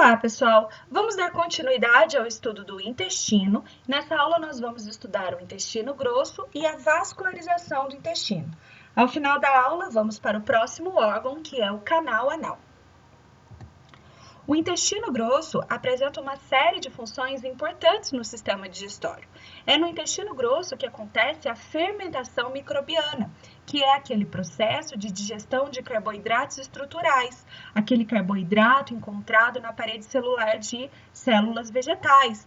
Olá, pessoal! Vamos dar continuidade ao estudo do intestino. Nessa aula, nós vamos estudar o intestino grosso e a vascularização do intestino. Ao final da aula, vamos para o próximo órgão, que é o canal anal. O intestino grosso apresenta uma série de funções importantes no sistema digestório. É no intestino grosso que acontece a fermentação microbiana, que é aquele processo de digestão de carboidratos estruturais, aquele carboidrato encontrado na parede celular de células vegetais.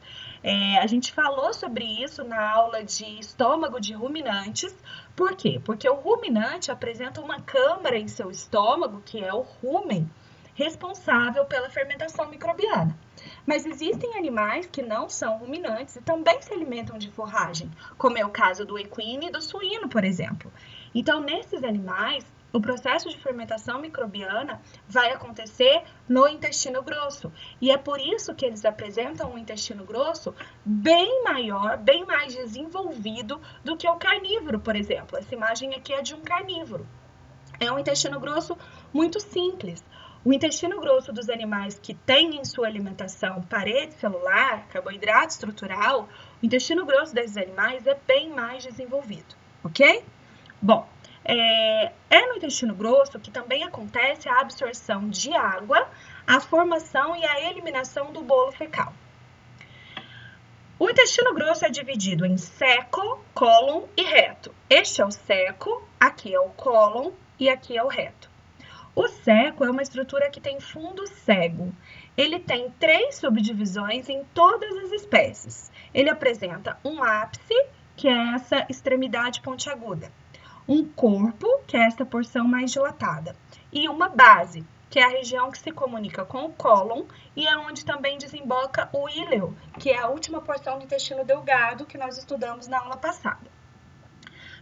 A gente falou sobre isso na aula de estômago de ruminantes. Por quê? Porque o ruminante apresenta uma câmara em seu estômago, que é o rumen, responsável pela fermentação microbiana. Mas existem animais que não são ruminantes e também se alimentam de forragem, como é o caso do equino e do suíno, por exemplo. Então, nesses animais, o processo de fermentação microbiana vai acontecer no intestino grosso. E é por isso que eles apresentam um intestino grosso bem maior, bem mais desenvolvido do que o carnívoro, por exemplo. Essa imagem aqui é de um carnívoro. É um intestino grosso muito simples. O intestino grosso dos animais que têm em sua alimentação parede celular, carboidrato estrutural, o intestino grosso desses animais é bem mais desenvolvido, ok? Bom, é no intestino grosso que também acontece a absorção de água, a formação e a eliminação do bolo fecal. O intestino grosso é dividido em seco, cólon e reto. Este é o seco, aqui é o cólon e aqui é o reto. O seco é uma estrutura que tem fundo cego. Ele tem 3 subdivisões em todas as espécies. Ele apresenta um ápice, que é essa extremidade pontiaguda, um corpo, que é esta porção mais dilatada, e uma base, que é a região que se comunica com o cólon e é onde também desemboca o íleo, que é a última porção do intestino delgado que nós estudamos na aula passada.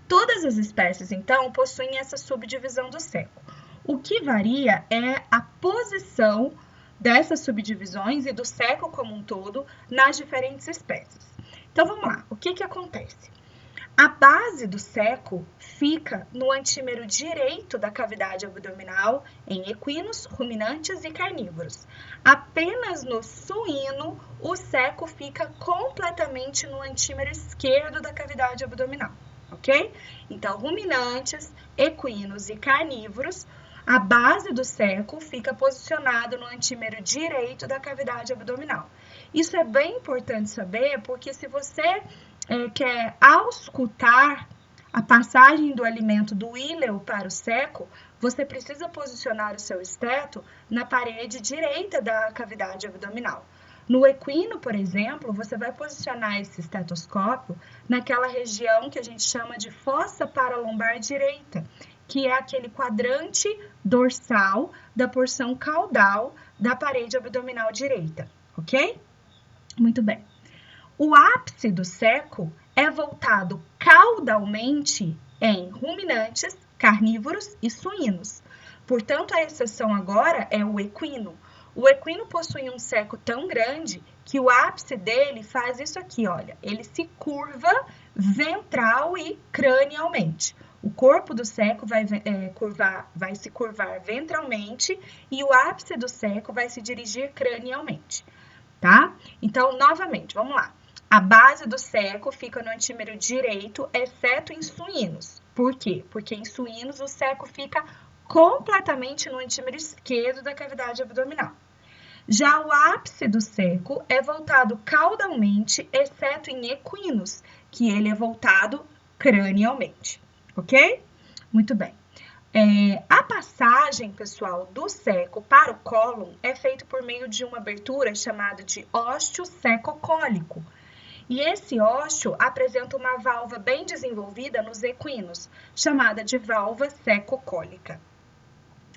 Todas as espécies, então, possuem essa subdivisão do seco. O que varia é a posição dessas subdivisões e do seco como um todo nas diferentes espécies. Então, vamos lá. O que acontece? A base do seco fica no antímero direito da cavidade abdominal em equinos, ruminantes e carnívoros. Apenas no suíno, o seco fica completamente no antímero esquerdo da cavidade abdominal, ok? Então, ruminantes, equinos e carnívoros, a base do seco fica posicionada no antímero direito da cavidade abdominal. Isso é bem importante saber, porque se você quer auscultar a passagem do alimento do íleo para o seco, você precisa posicionar o seu esteto na parede direita da cavidade abdominal. No equino, por exemplo, você vai posicionar esse estetoscópio naquela região que a gente chama de fossa paralombar direita, que é aquele quadrante dorsal da porção caudal da parede abdominal direita, ok? Muito bem. O ápice do seco é voltado caudalmente em ruminantes, carnívoros e suínos. Portanto, a exceção agora é o equino. O equino possui um seco tão grande que o ápice dele faz isso aqui, olha. Ele se curva ventral e cranialmente. O corpo do seco vai se curvar ventralmente e o ápice do seco vai se dirigir cranialmente, tá? Então, novamente, vamos lá. A base do seco fica no antímero direito, exceto em suínos. Por quê? Porque em suínos o seco fica completamente no antímero esquerdo da cavidade abdominal. Já o ápice do seco é voltado caudalmente, exceto em equinos, que ele é voltado cranialmente, ok? Muito bem. A passagem, pessoal, do seco para o cólon é feita por meio de uma abertura chamada de ósteo secocólico. E esse ósteo apresenta uma válvula bem desenvolvida nos equinos, chamada de válvula secocólica.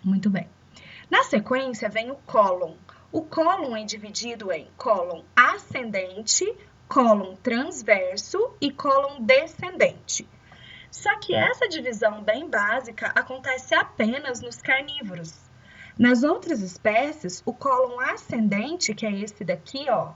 Muito bem. Na sequência vem o cólon. O cólon é dividido em cólon ascendente, cólon transverso e cólon descendente. Só que essa divisão bem básica acontece apenas nos carnívoros. Nas outras espécies, o cólon ascendente, que é esse daqui, ó,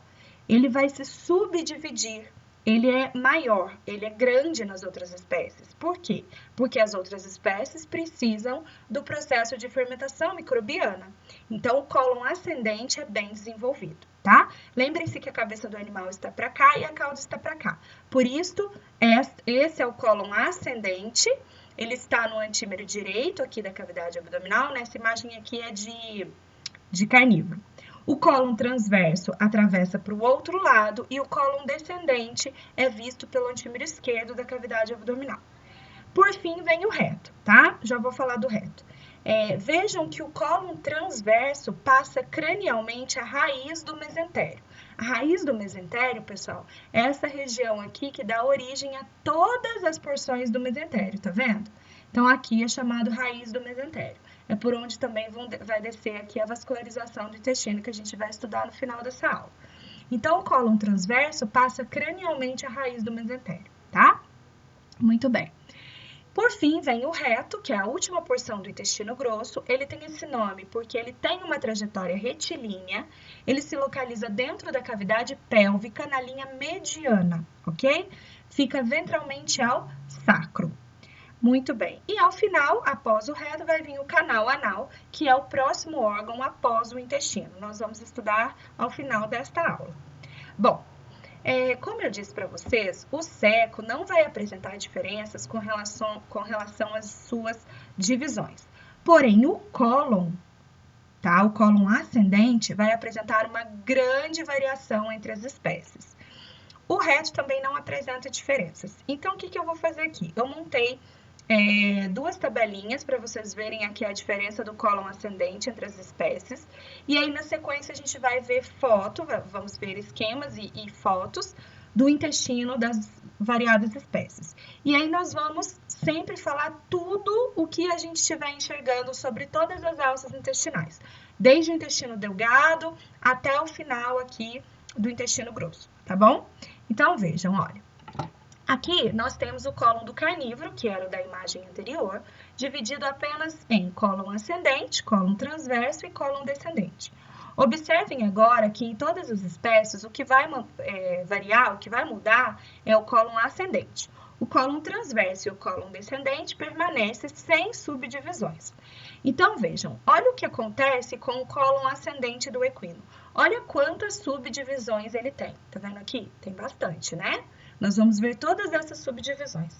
ele vai se subdividir ele é maior, ele é grande nas outras espécies. Por quê? Porque as outras espécies precisam do processo de fermentação microbiana. Então, o cólon ascendente é bem desenvolvido, tá? Lembrem-se que a cabeça do animal está para cá e a cauda está para cá. Por isso, esse é o cólon ascendente. Ele está no antímero direito aqui da cavidade abdominal. Nessa imagem aqui é de carnívoro. O cólon transverso atravessa para o outro lado e o cólon descendente é visto pelo antímero esquerdo da cavidade abdominal. Por fim, vem o reto, tá? Já vou falar do reto. Vejam que o cólon transverso passa cranialmente a raiz do mesentério. A raiz do mesentério, pessoal, é essa região aqui que dá origem a todas as porções do mesentério, tá vendo? Então, aqui é chamado raiz do mesentério. É por onde também vai descer aqui a vascularização do intestino que a gente vai estudar no final dessa aula. Então, o cólon transverso passa cranialmente a raiz do mesentério, tá? Muito bem. Por fim, vem o reto, que é a última porção do intestino grosso. Ele tem esse nome porque ele tem uma trajetória retilínea. Ele se localiza dentro da cavidade pélvica na linha mediana, ok? Fica ventralmente ao sacro. Muito bem. E ao final, após o reto, vai vir o canal anal, que é o próximo órgão após o intestino. Nós vamos estudar ao final desta aula. Bom, como eu disse para vocês, o seco não vai apresentar diferenças com relação às suas divisões. Porém, o cólon, tá? O cólon ascendente vai apresentar uma grande variação entre as espécies. O reto também não apresenta diferenças. Então, o que eu vou fazer aqui? Eu montei duas tabelinhas para vocês verem aqui a diferença do cólon ascendente entre as espécies. E aí, na sequência, a gente vai ver vamos ver esquemas e fotos do intestino das variadas espécies. E aí, nós vamos sempre falar tudo o que a gente estiver enxergando sobre todas as alças intestinais, desde o intestino delgado até o final aqui do intestino grosso, tá bom? Então, vejam, olha. Aqui nós temos o cólon do carnívoro, que era o da imagem anterior, dividido apenas em cólon ascendente, cólon transverso e cólon descendente. Observem agora que em todas as espécies o que vai variar, o que vai mudar é o cólon ascendente. O cólon transverso e o cólon descendente permanecem sem subdivisões. Então vejam, olha o que acontece com o cólon ascendente do equino. Olha quantas subdivisões ele tem. Tá vendo aqui? Tem bastante, né? Nós vamos ver todas essas subdivisões.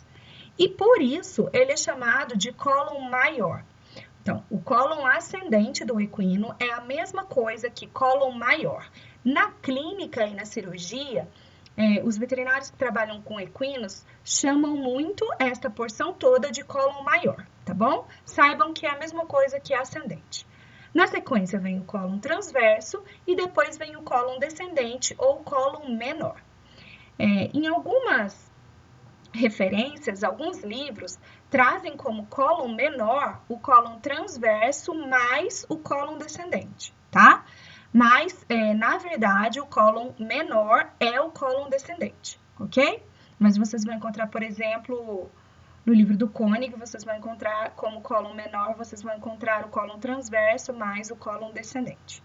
E por isso, ele é chamado de cólon maior. Então, o cólon ascendente do equino é a mesma coisa que cólon maior. Na clínica e na cirurgia, os veterinários que trabalham com equinos chamam muito esta porção toda de cólon maior, tá bom? Saibam que é a mesma coisa que ascendente. Na sequência, vem o cólon transverso e depois vem o cólon descendente ou cólon menor. Em algumas referências, alguns livros trazem como cólon menor o cólon transverso mais o cólon descendente, tá? Mas, na verdade, o cólon menor é o cólon descendente, ok? Mas vocês vão encontrar, por exemplo, no livro do Koenig, vocês vão encontrar como cólon menor, vocês vão encontrar o cólon transverso mais o cólon descendente.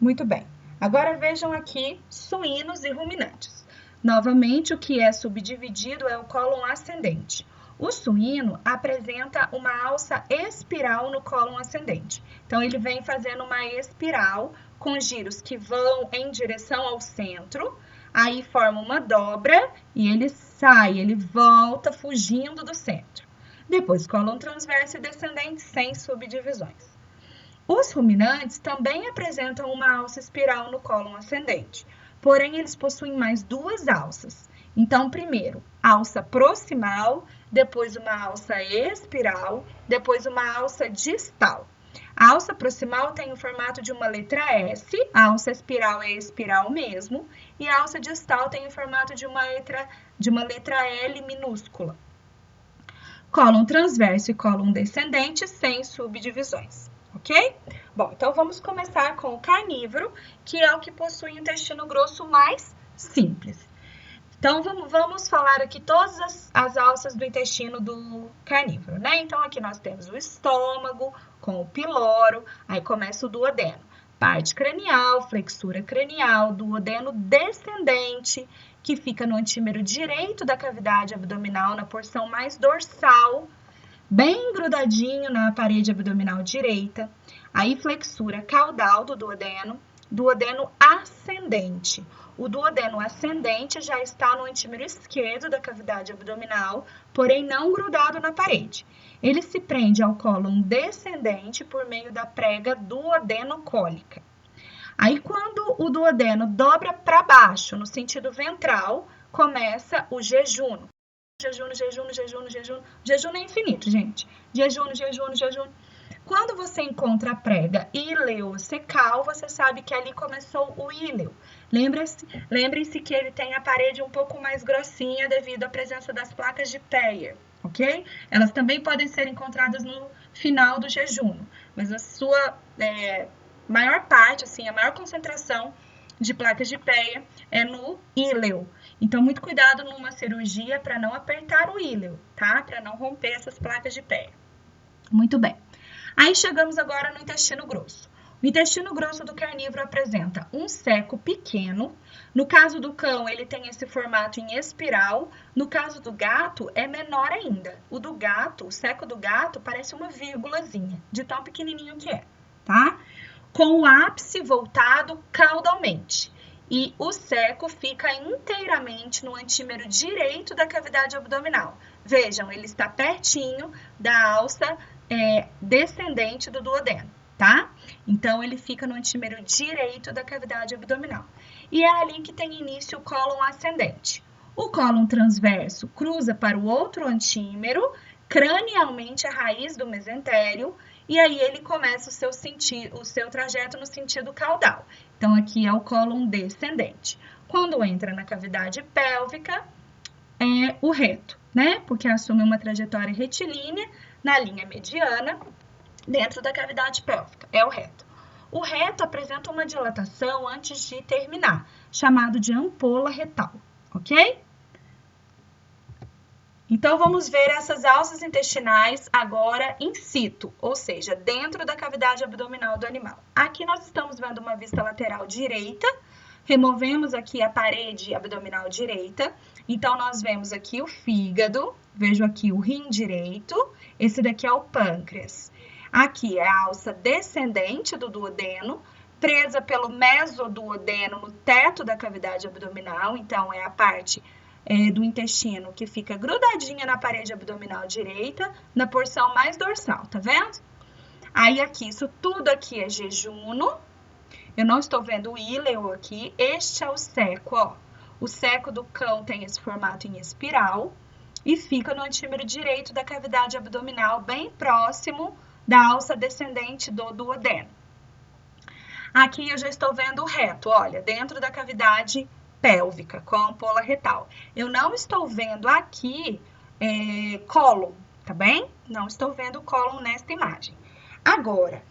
Muito bem. Agora vejam aqui suínos e ruminantes. Novamente, o que é subdividido é o cólon ascendente. O suíno apresenta uma alça espiral no cólon ascendente. Então, ele vem fazendo uma espiral com giros que vão em direção ao centro, aí forma uma dobra e ele sai, ele volta fugindo do centro. Depois, cólon transverso e descendente sem subdivisões. Os ruminantes também apresentam uma alça espiral no cólon ascendente. Porém, eles possuem mais duas alças. Então, primeiro, alça proximal, depois uma alça espiral, depois uma alça distal. A alça proximal tem o formato de uma letra S, a alça espiral é espiral mesmo, e a alça distal tem o formato de uma letra L minúscula. Cólon transverso e cólon descendente sem subdivisões. Ok? Bom, então vamos começar com o carnívoro, que é o que possui o intestino grosso mais simples. Então, vamos falar aqui todas as alças do intestino do carnívoro, né? Então, aqui nós temos o estômago com o piloro, aí começa o duodeno. parte cranial, flexura cranial, duodeno descendente, que fica no antímero direito da cavidade abdominal, na porção mais dorsal, bem grudadinho na parede abdominal direita. Aí, flexura caudal do duodeno, duodeno ascendente. O duodeno ascendente já está no antímero esquerdo da cavidade abdominal, porém não grudado na parede. Ele se prende ao cólon descendente por meio da prega duodenocólica. Aí, quando o duodeno dobra para baixo, no sentido ventral, começa o jejuno. Jejuno, jejuno, jejuno, jejuno. Jejuno é infinito, gente. Jejuno, jejuno, jejuno. Quando você encontra a prega ileocecal, você sabe que ali começou o íleo. Lembre-se que ele tem a parede um pouco mais grossinha devido à presença das placas de Peyer, ok? Elas também podem ser encontradas no final do jejuno, mas a sua maior parte, assim, a maior concentração de placas de Peyer é no íleo. Então, muito cuidado numa cirurgia para não apertar o íleo, tá? Para não romper essas placas de Peyer. Muito bem. Aí chegamos agora no intestino grosso. O intestino grosso do carnívoro apresenta um seco pequeno. No caso do cão, ele tem esse formato em espiral. No caso do gato, é menor ainda. O do gato, o seco do gato, parece uma vírgulazinha, de tão pequenininho que é, tá? Com o ápice voltado caudalmente. E o seco fica inteiramente no antímero direito da cavidade abdominal. Vejam, ele está pertinho da alça descendente do duodeno, tá? Então, ele fica no antímero direito da cavidade abdominal. E é ali que tem início o cólon ascendente. O cólon transverso cruza para o outro antímero, cranialmente a raiz do mesentério, e aí ele começa o seu trajeto no sentido caudal. Então, aqui é o cólon descendente. Quando entra na cavidade pélvica, é o reto, né? Porque assume uma trajetória retilínea na linha mediana dentro da cavidade pélvica, é o reto. O reto apresenta uma dilatação antes de terminar, chamado de ampola retal, ok? Então, vamos ver essas alças intestinais agora in situ, ou seja, dentro da cavidade abdominal do animal. Aqui nós estamos vendo uma vista lateral direita, removemos aqui a parede abdominal direita, então nós vemos aqui o fígado, vejo aqui o rim direito, esse daqui é o pâncreas. Aqui é a alça descendente do duodeno, presa pelo mesoduodeno no teto da cavidade abdominal, então é a parte do intestino que fica grudadinha na parede abdominal direita, na porção mais dorsal, tá vendo? Aí aqui, isso tudo aqui é jejuno, eu não estou vendo o íleo aqui, este é o seco, ó. O seco do cão tem esse formato em espiral e fica no antímero direito da cavidade abdominal, bem próximo da alça descendente do duodeno. Aqui eu já estou vendo o reto, olha, dentro da cavidade pélvica, com a ampola retal. Eu não estou vendo aqui cólon, tá bem? Não estou vendo o cólon nesta imagem. Agora,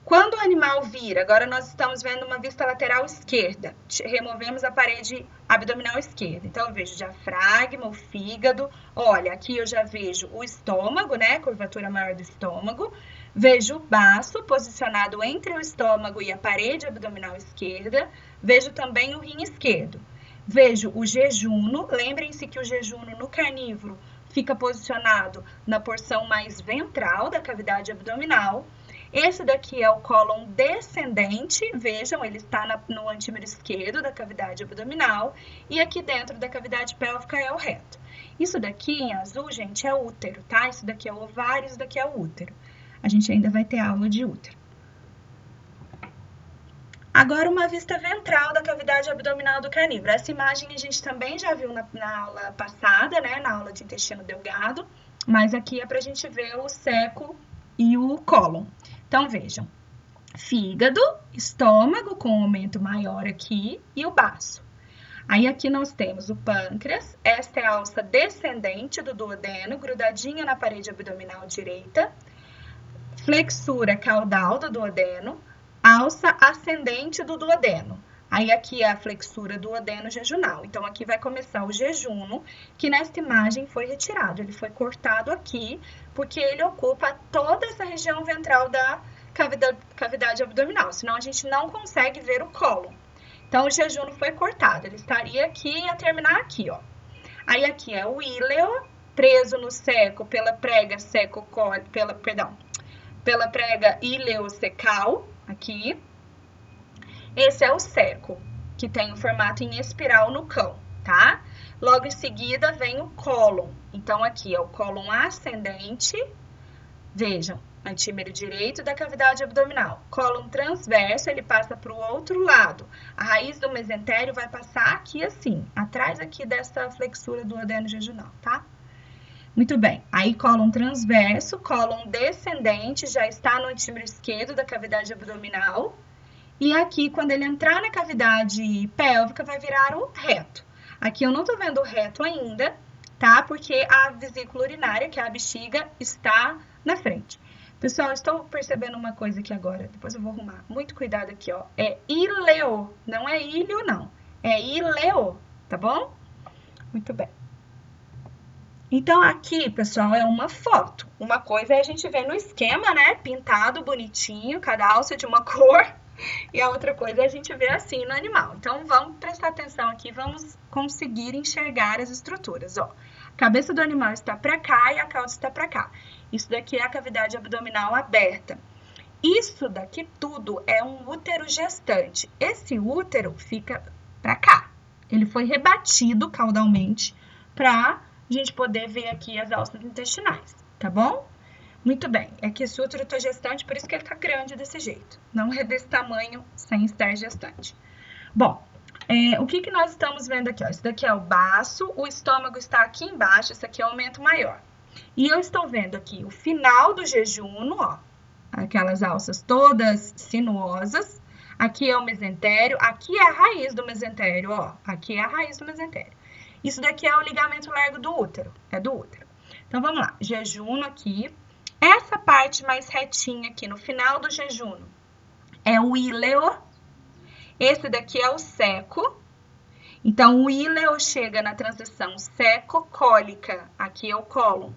quando o animal vira, agora nós estamos vendo uma vista lateral esquerda, removemos a parede abdominal esquerda. Então, eu vejo o diafragma, o fígado, olha, aqui eu já vejo o estômago, né, curvatura maior do estômago, vejo o baço posicionado entre o estômago e a parede abdominal esquerda, vejo também o rim esquerdo. Vejo o jejuno, lembrem-se que o jejuno no carnívoro fica posicionado na porção mais ventral da cavidade abdominal. Esse daqui é o cólon descendente, vejam, ele está no antímero esquerdo da cavidade abdominal, e aqui dentro da cavidade pélvica é o reto. Isso daqui em azul, gente, é útero, tá? Isso daqui é o ovário, isso daqui é o útero. A gente ainda vai ter aula de útero. Agora, uma vista ventral da cavidade abdominal do carnívoro. Essa imagem a gente também já viu na aula passada, né? Na aula de intestino delgado, mas aqui é para a gente ver o seco e o cólon. Então, vejam, fígado, estômago com um aumento maior aqui e o baço. Aí, aqui nós temos o pâncreas, esta é a alça descendente do duodeno, grudadinha na parede abdominal direita, flexura caudal do duodeno, alça ascendente do duodeno. Aí aqui é a flexura do duodeno jejunal. Então aqui vai começar o jejuno, que nesta imagem foi retirado. Ele foi cortado aqui, porque ele ocupa toda essa região ventral da cavidade abdominal, senão a gente não consegue ver o cólon. Então o jejuno foi cortado, ele estaria aqui e ia terminar aqui, ó. Aí aqui é o íleo, preso no seco pela prega pela prega ileocecal, aqui. Esse é o seco, que tem o formato em espiral no cão, tá? Logo em seguida vem o cólon. Então aqui é o cólon ascendente, vejam, antímero direito da cavidade abdominal. Cólon transverso, ele passa para o outro lado. A raiz do mesentério vai passar aqui assim, atrás aqui dessa flexura do duodeno jejunal, tá? Muito bem. Aí cólon transverso, cólon descendente, já está no antímero esquerdo da cavidade abdominal. E aqui, quando ele entrar na cavidade pélvica, vai virar o reto. Aqui eu não tô vendo o reto ainda, tá? Porque a vesícula urinária, que é a bexiga, está na frente. Pessoal, estou percebendo uma coisa aqui agora, depois eu vou arrumar. Muito cuidado aqui, ó. É ileo, não é ilho, não. É ileo, tá bom? Muito bem. Então, aqui, pessoal, é uma foto. Uma coisa é a gente ver no esquema, né? Pintado, bonitinho, cada alça de uma cor. E a outra coisa é a gente ver assim no animal. Então, vamos prestar atenção aqui, vamos conseguir enxergar as estruturas, ó. A cabeça do animal está para cá e a cauda está para cá. Isso daqui é a cavidade abdominal aberta. Isso daqui tudo é um útero gestante. Esse útero fica para cá. Ele foi rebatido caudalmente para a gente poder ver aqui as alças intestinais, tá bom? Muito bem, é que esse útero está gestante, por isso que ele está grande desse jeito. Não é desse tamanho sem estar gestante. Bom, o que nós estamos vendo aqui? Ó? Isso daqui é o baço, o estômago está aqui embaixo, isso aqui é o aumento maior. E eu estou vendo aqui o final do jejuno, ó, aquelas alças todas sinuosas. Aqui é o mesentério, aqui é a raiz do mesentério, ó. Aqui é a raiz do mesentério. Isso daqui é o ligamento largo do útero, é do útero. Então, vamos lá, jejuno aqui. Essa parte mais retinha aqui, no final do jejuno, é o íleo. Esse daqui é o seco. Então, o íleo chega na transição seco-cólica. Aqui é o cólon.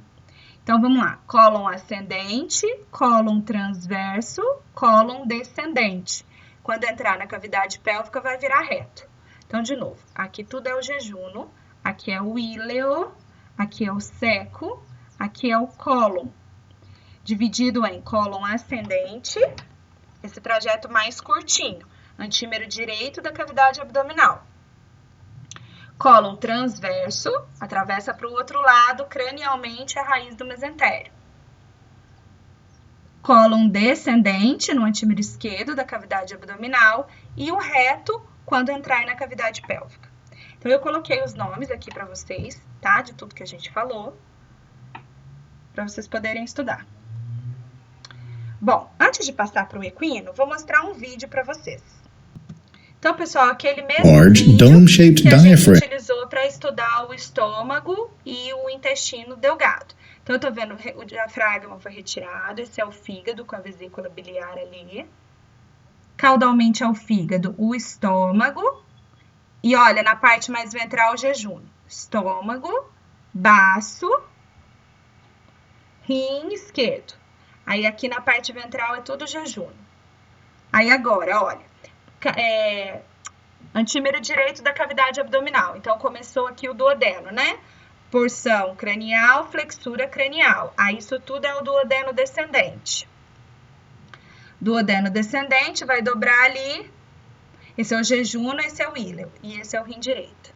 Então, vamos lá. Cólon ascendente, cólon transverso, cólon descendente. Quando entrar na cavidade pélvica, vai virar reto. Então, de novo, aqui tudo é o jejuno. Aqui é o íleo, aqui é o seco, aqui é o cólon. Dividido em cólon ascendente, esse trajeto mais curtinho, antímero direito da cavidade abdominal. Cólon transverso, atravessa para o outro lado, cranialmente, a raiz do mesentério. Cólon descendente, no antímero esquerdo da cavidade abdominal, e o reto, quando entrar na cavidade pélvica. Então, eu coloquei os nomes aqui para vocês, tá? De tudo que a gente falou, para vocês poderem estudar. Bom, antes de passar para o equino, vou mostrar um vídeo para vocês. Então, pessoal, aquele mesmo vídeo que a gente utilizou para estudar o estômago e o intestino delgado. Então, eu tô vendo o diafragma foi retirado, esse é o fígado com a vesícula biliar ali. Caudalmente é o fígado, o estômago. E olha, na parte mais ventral, o jejuno. Estômago, baço, rim esquerdo. Aí, aqui na parte ventral é tudo jejuno. Aí, agora, olha, antímero direito da cavidade abdominal. Então, começou aqui o duodeno, né? Porção cranial, flexura cranial. Aí, isso tudo é o duodeno descendente. Duodeno descendente vai dobrar ali. Esse é o jejuno, esse é o íleo. E esse é o rim direito.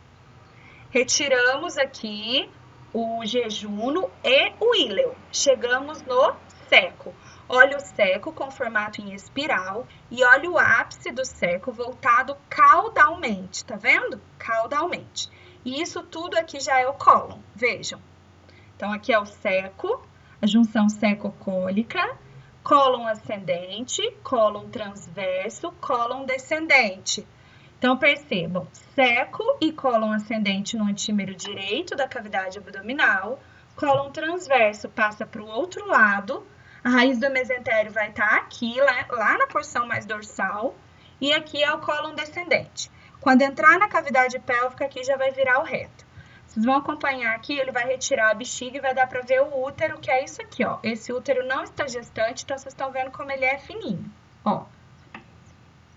Retiramos aqui o jejuno e o íleo. Chegamos no seco. Olha o seco com formato em espiral e olha o ápice do seco voltado caudalmente, tá vendo? Caudalmente. E isso tudo aqui já é o cólon, vejam. Então, aqui é o seco, a junção seco-cólica, cólon ascendente, cólon transverso, cólon descendente. Então, percebam, seco e cólon ascendente no antímero direito da cavidade abdominal, cólon transverso passa para o outro lado, a raiz do mesentério vai estar aqui, lá na porção mais dorsal, e aqui é o cólon descendente. Quando entrar na cavidade pélvica, aqui já vai virar o reto. Vocês vão acompanhar aqui, ele vai retirar a bexiga e vai dar para ver o útero, que é isso aqui, ó. Esse útero não está gestante, então vocês estão vendo como ele é fininho, ó.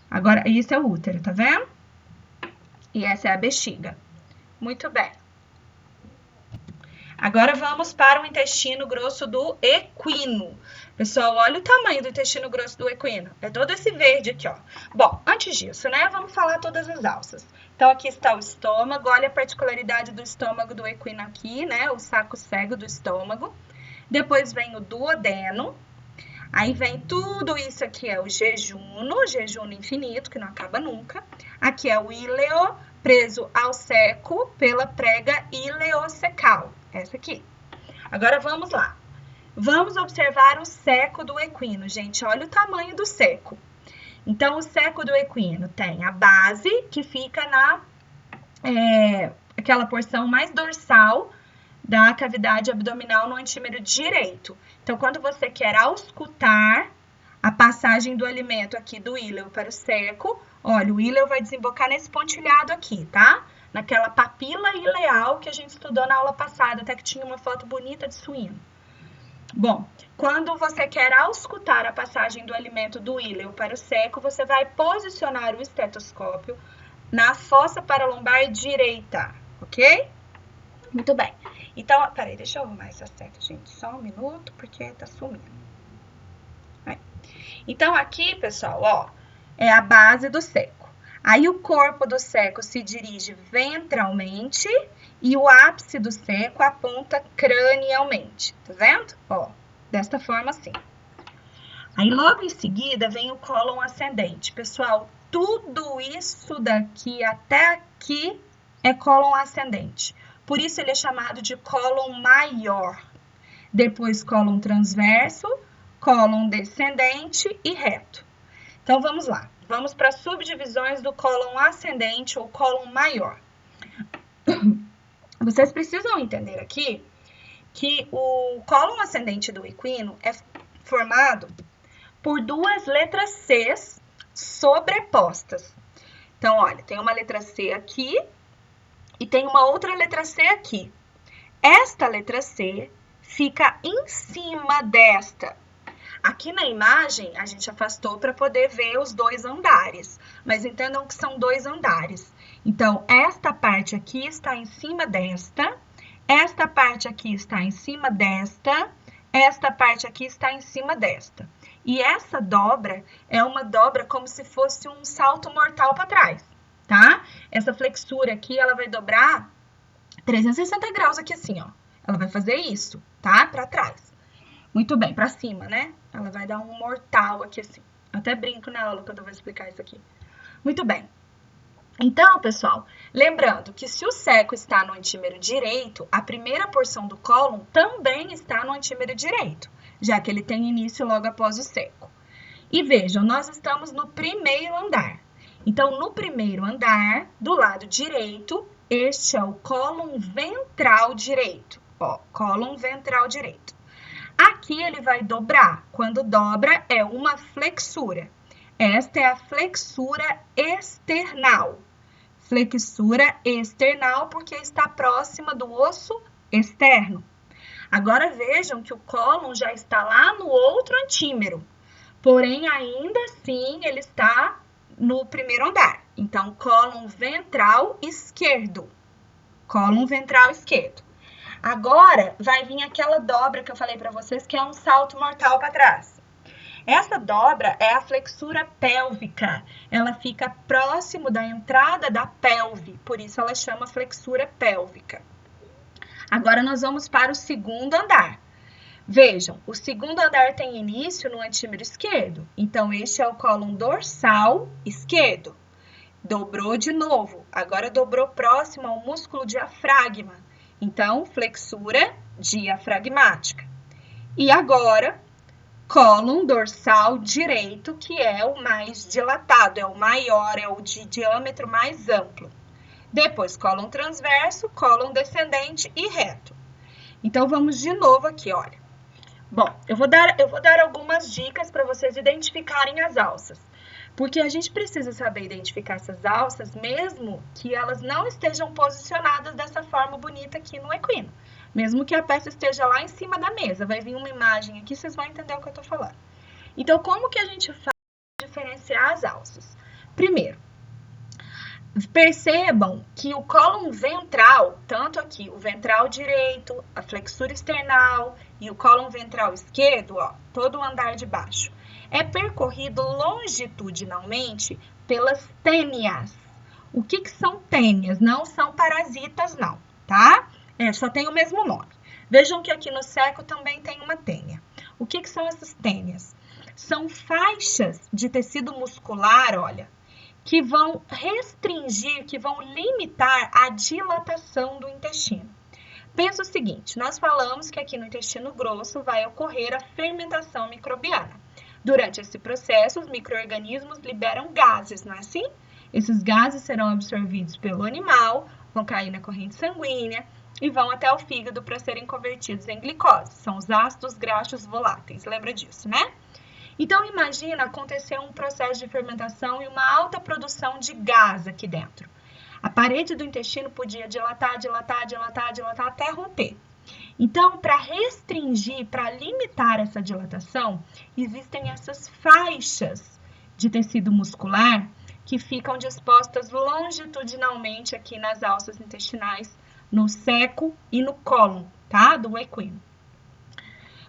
Agora, isso é o útero, tá vendo? E essa é a bexiga. Muito bem. Agora vamos para o intestino grosso do equino. Pessoal, olha o tamanho do intestino grosso do equino. É todo esse verde aqui, ó. Bom, antes disso, né, vamos falar todas as alças. Então, aqui está o estômago. Olha a particularidade do estômago do equino aqui, né? O saco cego do estômago. Depois vem o duodeno. Aí vem tudo isso aqui, é o jejuno infinito, que não acaba nunca. Aqui é o íleo, preso ao seco pela prega ileocecal. Essa aqui. Agora, vamos lá. Vamos observar o seco do equino, gente. Olha o tamanho do seco. Então, o seco do equino tem a base, que fica na aquela porção mais dorsal da cavidade abdominal no antímero direito. Então, quando você quer auscultar a passagem do alimento aqui do íleo para o seco, olha, o íleo vai desembocar nesse pontilhado aqui, tá? Naquela papila ileal que a gente estudou na aula passada, até que tinha uma foto bonita de suíno. Bom, quando você quer auscultar a passagem do alimento do íleo para o seco, você vai posicionar o estetoscópio na fossa paralombar direita, ok? Muito bem. Então, peraí, deixa eu arrumar essa seta, gente, só um minuto, porque tá sumindo. Aí. Então, aqui, pessoal, ó, é a base do seco. Aí, o corpo do seco se dirige ventralmente e o ápice do seco aponta cranialmente. Tá vendo? Ó, desta forma assim. Aí, logo em seguida, vem o cólon ascendente. Pessoal, tudo isso daqui até aqui é cólon ascendente. Por isso, ele é chamado de cólon maior. Depois, cólon transverso, cólon descendente e reto. Então, vamos lá. Vamos para as subdivisões do cólon ascendente ou cólon maior. Vocês precisam entender aqui que o cólon ascendente do equino é formado por duas letras Cs sobrepostas. Então, olha, tem uma letra C aqui e tem uma outra letra C aqui. Esta letra C fica em cima desta. Aqui na imagem, a gente afastou para poder ver os dois andares, mas entendam que são dois andares. Então, esta parte aqui está em cima desta, esta parte aqui está em cima desta, esta parte aqui está em cima desta. E essa dobra é uma dobra como se fosse um salto mortal para trás, tá? Essa flexura aqui, ela vai dobrar 360 graus aqui assim, ó. Ela vai fazer isso, tá? Para trás. Muito bem, para cima, né? Ela vai dar um mortal aqui assim. Até brinco na aula quando eu vou explicar isso aqui. Muito bem. Então, pessoal, lembrando que se o seco está no antímero direito, a primeira porção do cólon também está no antímero direito, já que ele tem início logo após o seco. E vejam, nós estamos no primeiro andar. Então, no primeiro andar, do lado direito, este é o cólon ventral direito. Ó, cólon ventral direito. Aqui ele vai dobrar. Quando dobra, é uma flexura. Esta é a flexura external. Flexura external porque está próxima do osso externo. Agora vejam que o cólon já está lá no outro antímero. Porém, ainda assim, ele está no primeiro andar. Então, cólon ventral esquerdo. Cólon ventral esquerdo. Agora, vai vir aquela dobra que eu falei para vocês, que é um salto mortal para trás. Essa dobra é a flexura pélvica. Ela fica próximo da entrada da pelve, por isso ela chama flexura pélvica. Agora, nós vamos para o segundo andar. Vejam, o segundo andar tem início no antímero esquerdo. Então, este é o cólon dorsal esquerdo. Dobrou de novo. Agora, dobrou próximo ao músculo diafragma. Então, flexura diafragmática. E agora, cólon dorsal direito, que é o mais dilatado, é o maior, é o de diâmetro mais amplo. Depois, cólon transverso, cólon descendente e reto. Então, vamos de novo aqui, olha. Bom, eu vou dar algumas dicas para vocês identificarem as alças. Porque a gente precisa saber identificar essas alças, mesmo que elas não estejam posicionadas dessa forma bonita aqui no equino. Mesmo que a peça esteja lá em cima da mesa, vai vir uma imagem aqui, vocês vão entender o que eu estou falando. Então, como que a gente faz para diferenciar as alças? Primeiro, percebam que o cólon ventral, tanto aqui o ventral direito, a flexura esternal e o cólon ventral esquerdo, ó, todo o andar de baixo, é percorrido longitudinalmente pelas tênias. O que são tênias? Não são parasitas, não, tá? Só tem o mesmo nome. Vejam que aqui no seco também tem uma tênia. O que são essas tênias? São faixas de tecido muscular, olha, que vão restringir, que vão limitar a dilatação do intestino. Pensa o seguinte, nós falamos que aqui no intestino grosso vai ocorrer a fermentação microbiana. Durante esse processo, os micro-organismos liberam gases, não é assim? Esses gases serão absorvidos pelo animal, vão cair na corrente sanguínea e vão até o fígado para serem convertidos em glicose. São os ácidos graxos voláteis, lembra disso, né? Então, imagina acontecer um processo de fermentação e uma alta produção de gás aqui dentro. A parede do intestino podia dilatar, dilatar, dilatar, dilatar até romper. Então, para restringir, para limitar essa dilatação, existem essas faixas de tecido muscular que ficam dispostas longitudinalmente aqui nas alças intestinais, no seco e no cólon, tá? Do equino.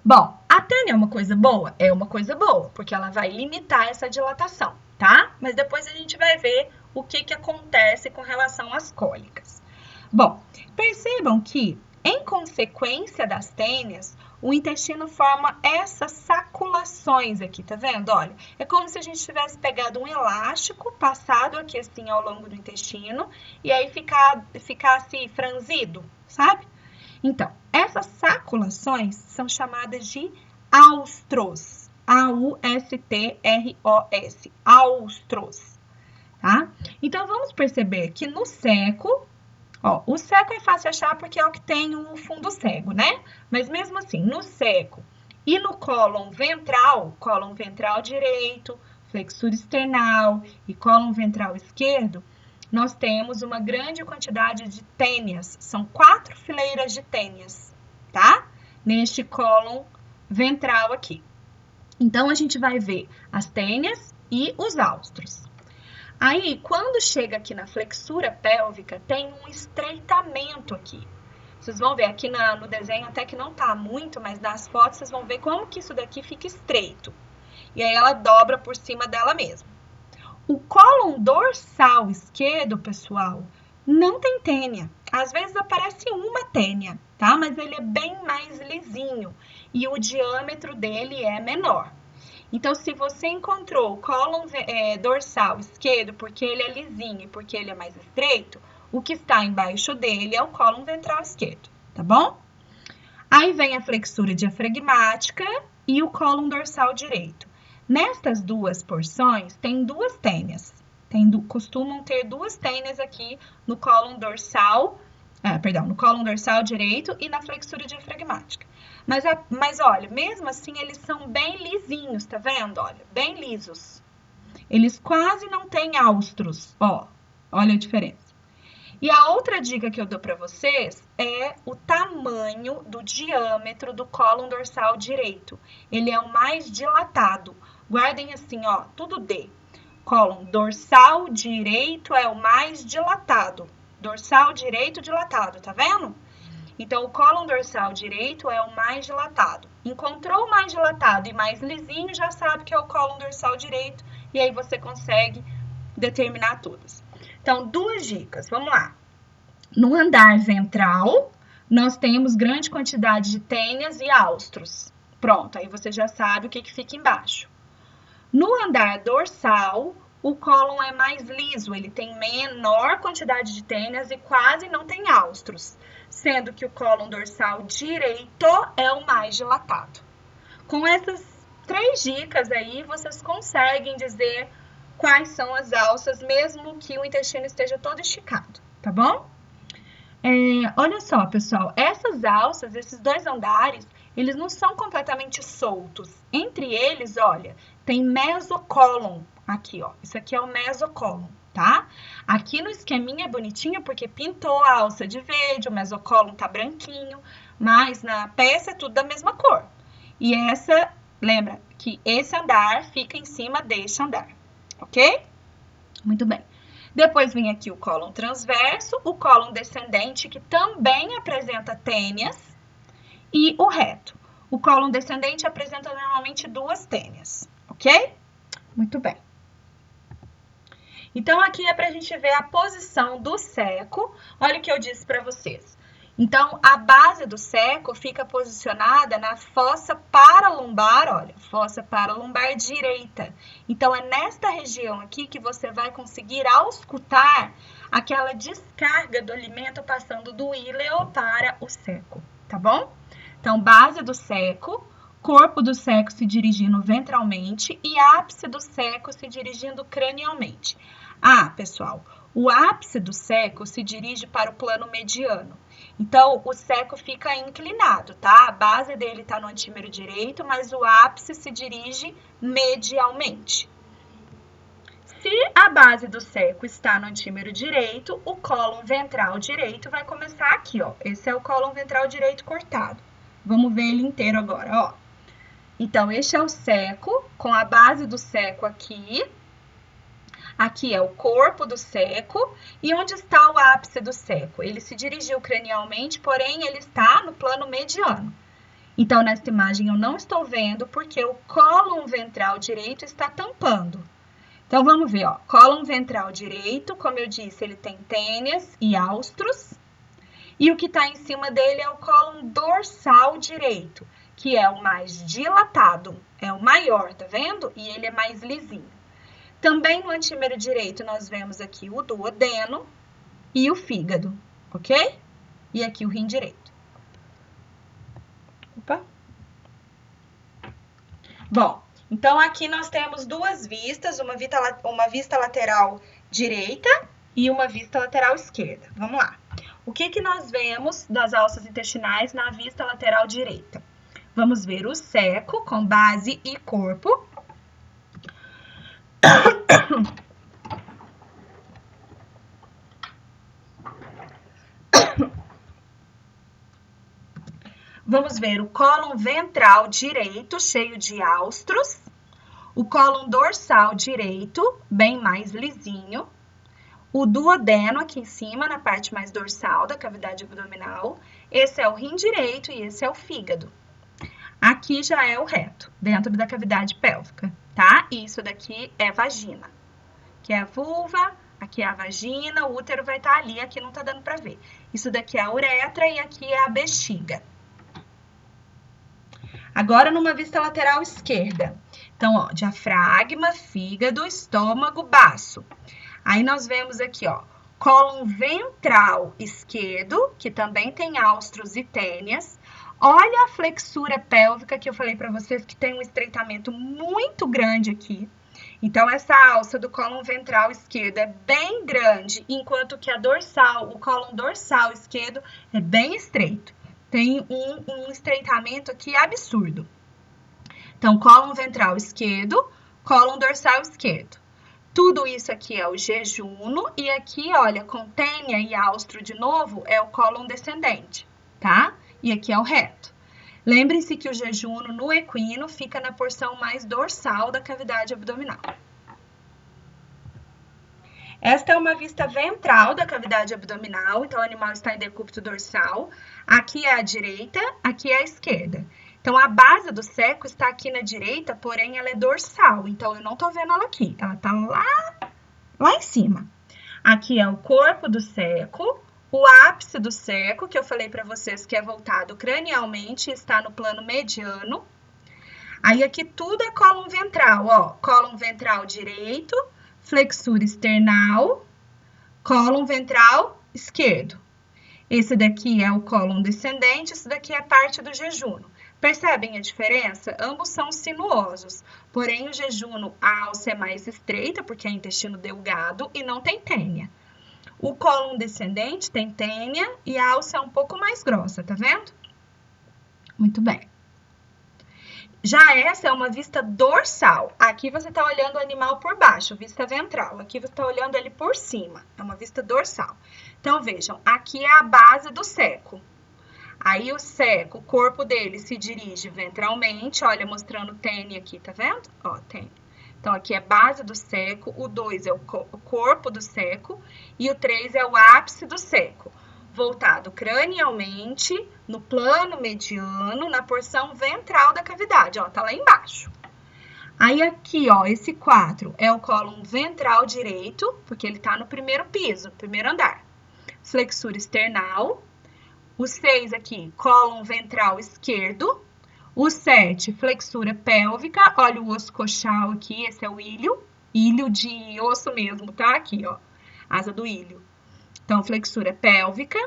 Bom, a tênia é uma coisa boa? É uma coisa boa, porque ela vai limitar essa dilatação, tá? Mas depois a gente vai ver o que acontece com relação às cólicas. Bom, percebam que, em consequência das tênias, o intestino forma essas saculações aqui, tá vendo? Olha, é como se a gente tivesse pegado um elástico, passado aqui assim ao longo do intestino, e aí ficasse franzido, sabe? Então, essas saculações são chamadas de austros. A-U-S-T-R-O-S. Austros. Tá? Então, vamos perceber que no seco, ó, o seco é fácil achar porque é o que tem o fundo cego, né? Mas mesmo assim, no seco e no cólon ventral direito, flexura esternal e cólon ventral esquerdo, nós temos uma grande quantidade de tênias. São 4 fileiras de tênias, tá? Neste cólon ventral aqui. Então, a gente vai ver as tênias e os austros. Aí, quando chega aqui na flexura pélvica, tem um estreitamento aqui. Vocês vão ver aqui no desenho, até que não tá muito, mas nas fotos vocês vão ver como que isso daqui fica estreito. E aí, ela dobra por cima dela mesma. O cólon dorsal esquerdo, pessoal, não tem tênia. Às vezes aparece uma tênia, tá? Mas ele é bem mais lisinho e o diâmetro dele é menor. Então, se você encontrou o cólon dorsal esquerdo porque ele é lisinho e porque ele é mais estreito, o que está embaixo dele é o cólon ventral esquerdo, tá bom? Aí vem a flexura diafragmática e o cólon dorsal direito. Nestas duas porções, tem duas tênias. Costumam ter duas tênias aqui no cólon dorsal, no cólon dorsal direito e na flexura diafragmática. Mas olha, mesmo assim, eles são bem lisinhos, tá vendo? Olha, bem lisos. Eles quase não têm austros, ó. Olha a diferença. E a outra dica que eu dou para vocês é o tamanho do diâmetro do cólon dorsal direito. Ele é o mais dilatado. Guardem assim, ó, tudo D. Cólon dorsal direito é o mais dilatado. Dorsal direito dilatado, tá vendo? Então, o cólon dorsal direito é o mais dilatado. Encontrou o mais dilatado e mais lisinho, já sabe que é o cólon dorsal direito. E aí você consegue determinar todas. Então, duas dicas, vamos lá. No andar ventral, nós temos grande quantidade de tênias e austros. Pronto, aí você já sabe o que fica embaixo. No andar dorsal, o cólon é mais liso, ele tem menor quantidade de tênias e quase não tem austros, sendo que o cólon dorsal direito é o mais dilatado. Com essas 3 dicas aí, vocês conseguem dizer quais são as alças, mesmo que o intestino esteja todo esticado, tá bom? Olha só, pessoal, essas alças, esses 2 andares, eles não são completamente soltos. Entre eles, olha, tem mesocólon aqui, ó. Isso aqui é o mesocólon, tá? Aqui no esqueminha é bonitinho porque pintou a alça de verde, o mesocólon tá branquinho, mas na peça é tudo da mesma cor. E essa, lembra que esse andar fica em cima deste andar, ok? Muito bem. Depois vem aqui o cólon transverso, o cólon descendente, que também apresenta tênias, e o reto. O cólon descendente apresenta normalmente duas tênias, ok? Muito bem. Então, aqui é para a gente ver a posição do seco. Olha o que eu disse para vocês. Então, a base do seco fica posicionada na fossa paralombar, olha, fossa paralombar direita. Então, é nesta região aqui que você vai conseguir auscultar aquela descarga do alimento passando do íleo para o seco, tá bom? Então, base do seco, corpo do seco se dirigindo ventralmente e ápice do seco se dirigindo cranialmente. Ah, pessoal, o ápice do seco se dirige para o plano mediano. Então, o seco fica inclinado, tá? A base dele está no antímero direito, mas o ápice se dirige medialmente. Se a base do seco está no antímero direito, o cólon ventral direito vai começar aqui, ó. Esse é o cólon ventral direito cortado. Vamos ver ele inteiro agora, ó. Então, este é o seco, com a base do seco aqui. Aqui é o corpo do seco. E onde está o ápice do seco? Ele se dirigiu cranialmente, porém, ele está no plano mediano. Então, nesta imagem eu não estou vendo, porque o cólon ventral direito está tampando. Então, vamos ver, ó. Cólon ventral direito, como eu disse, ele tem tênias e áustros. E o que está em cima dele é o cólon dorsal direito, que é o mais dilatado, é o maior, tá vendo? E ele é mais lisinho. Também no antímero direito nós vemos aqui o duodeno e o fígado, ok? E aqui o rim direito. Opa! Bom, então aqui nós temos duas vistas, uma vista lateral direita e uma vista lateral esquerda. Vamos lá. O que nós vemos das alças intestinais na vista lateral direita? Vamos ver o seco com base e corpo. Vamos ver o cólon ventral direito, cheio de áustros. O cólon dorsal direito, bem mais lisinho. O duodeno aqui em cima, na parte mais dorsal da cavidade abdominal. Esse é o rim direito e esse é o fígado. Aqui já é o reto, dentro da cavidade pélvica, tá? E isso daqui é vagina. Aqui é a vulva, aqui é a vagina, o útero vai estar ali, aqui não tá dando pra ver. Isso daqui é a uretra e aqui é a bexiga. Agora, numa vista lateral esquerda. Então, ó, diafragma, fígado, estômago, baço. Aí, nós vemos aqui, ó, cólon ventral esquerdo, que também tem áustros e tênias. Olha a flexura pélvica que eu falei para vocês que tem um estreitamento muito grande aqui. Então, essa alça do cólon ventral esquerdo é bem grande, enquanto que a dorsal, o cólon dorsal esquerdo é bem estreito. Tem um estreitamento aqui absurdo. Então, cólon ventral esquerdo, cólon dorsal esquerdo. Tudo isso aqui é o jejuno e aqui, olha, com tênia e áustro de novo, é o cólon descendente, tá? E aqui é o reto. Lembrem-se que o jejuno no equino fica na porção mais dorsal da cavidade abdominal. Esta é uma vista ventral da cavidade abdominal, então o animal está em decúbito dorsal. Aqui é a direita, aqui é a esquerda. Então, a base do seco está aqui na direita, porém ela é dorsal, então eu não tô vendo ela aqui, ela tá lá em cima. Aqui é o corpo do seco. O ápice do seco, que eu falei para vocês que é voltado cranialmente, está no plano mediano. Aí aqui tudo é cólon ventral, ó. Cólon ventral direito, flexura esternal, cólon ventral esquerdo. Esse daqui é o cólon descendente, esse daqui é parte do jejuno. Percebem a diferença? Ambos são sinuosos, porém o jejuno, a alça é mais estreita, porque é intestino delgado e não tem tênia. O cólon descendente tem tênia e a alça é um pouco mais grossa, tá vendo? Muito bem. Já essa é uma vista dorsal. Aqui você está olhando o animal por baixo, vista ventral. Aqui você está olhando ele por cima, é uma vista dorsal. Então, vejam, aqui é a base do seco. Aí o seco, o corpo dele se dirige ventralmente, olha, mostrando o tênis aqui, tá vendo? Ó, tênis. Então, aqui é a base do seco, o 2 é o corpo do seco e o 3 é o ápice do seco. Voltado cranialmente, no plano mediano, na porção ventral da cavidade, ó, tá lá embaixo. Aí aqui, ó, esse 4 é o cólon ventral direito, porque ele tá no primeiro piso, primeiro andar. Flexura external. O 6 aqui, cólon ventral esquerdo. O 7, flexura pélvica. Olha o osso coxal aqui, esse é o ilho. Ilho de osso mesmo, tá? Aqui, ó, asa do ilho. Então, flexura pélvica.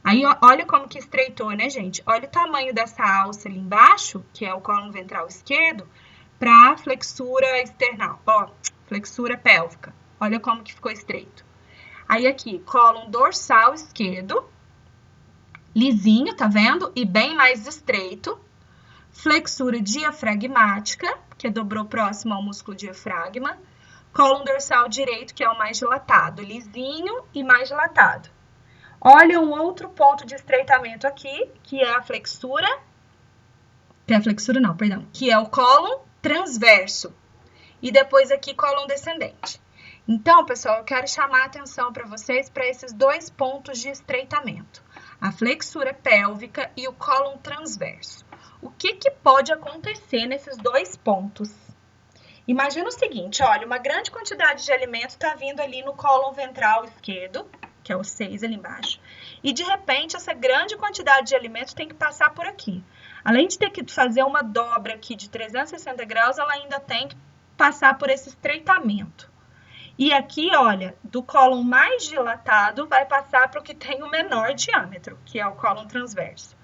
Aí, ó, olha como que estreitou, né, gente? Olha o tamanho dessa alça ali embaixo, que é o cólon ventral esquerdo, para flexura external. Ó, flexura pélvica. Olha como que ficou estreito. Aí, aqui, cólon dorsal esquerdo. Lisinho, tá vendo? E bem mais estreito. Flexura diafragmática, que dobrou próximo ao músculo diafragma. Cólon dorsal direito, que é o mais dilatado, lisinho e mais dilatado. Olha um outro ponto de estreitamento aqui, que é a flexura, que é o cólon transverso. E depois aqui, cólon descendente. Então, pessoal, eu quero chamar a atenção para vocês para esses dois pontos de estreitamento. A flexura pélvica e o cólon transverso. O que pode acontecer nesses dois pontos? Imagina o seguinte, olha, uma grande quantidade de alimento está vindo ali no cólon ventral esquerdo, que é o 6 ali embaixo, e de repente essa grande quantidade de alimento tem que passar por aqui. Além de ter que fazer uma dobra aqui de 360 graus, ela ainda tem que passar por esse estreitamento. E aqui, olha, do cólon mais dilatado vai passar para o que tem o menor diâmetro, que é o cólon transverso.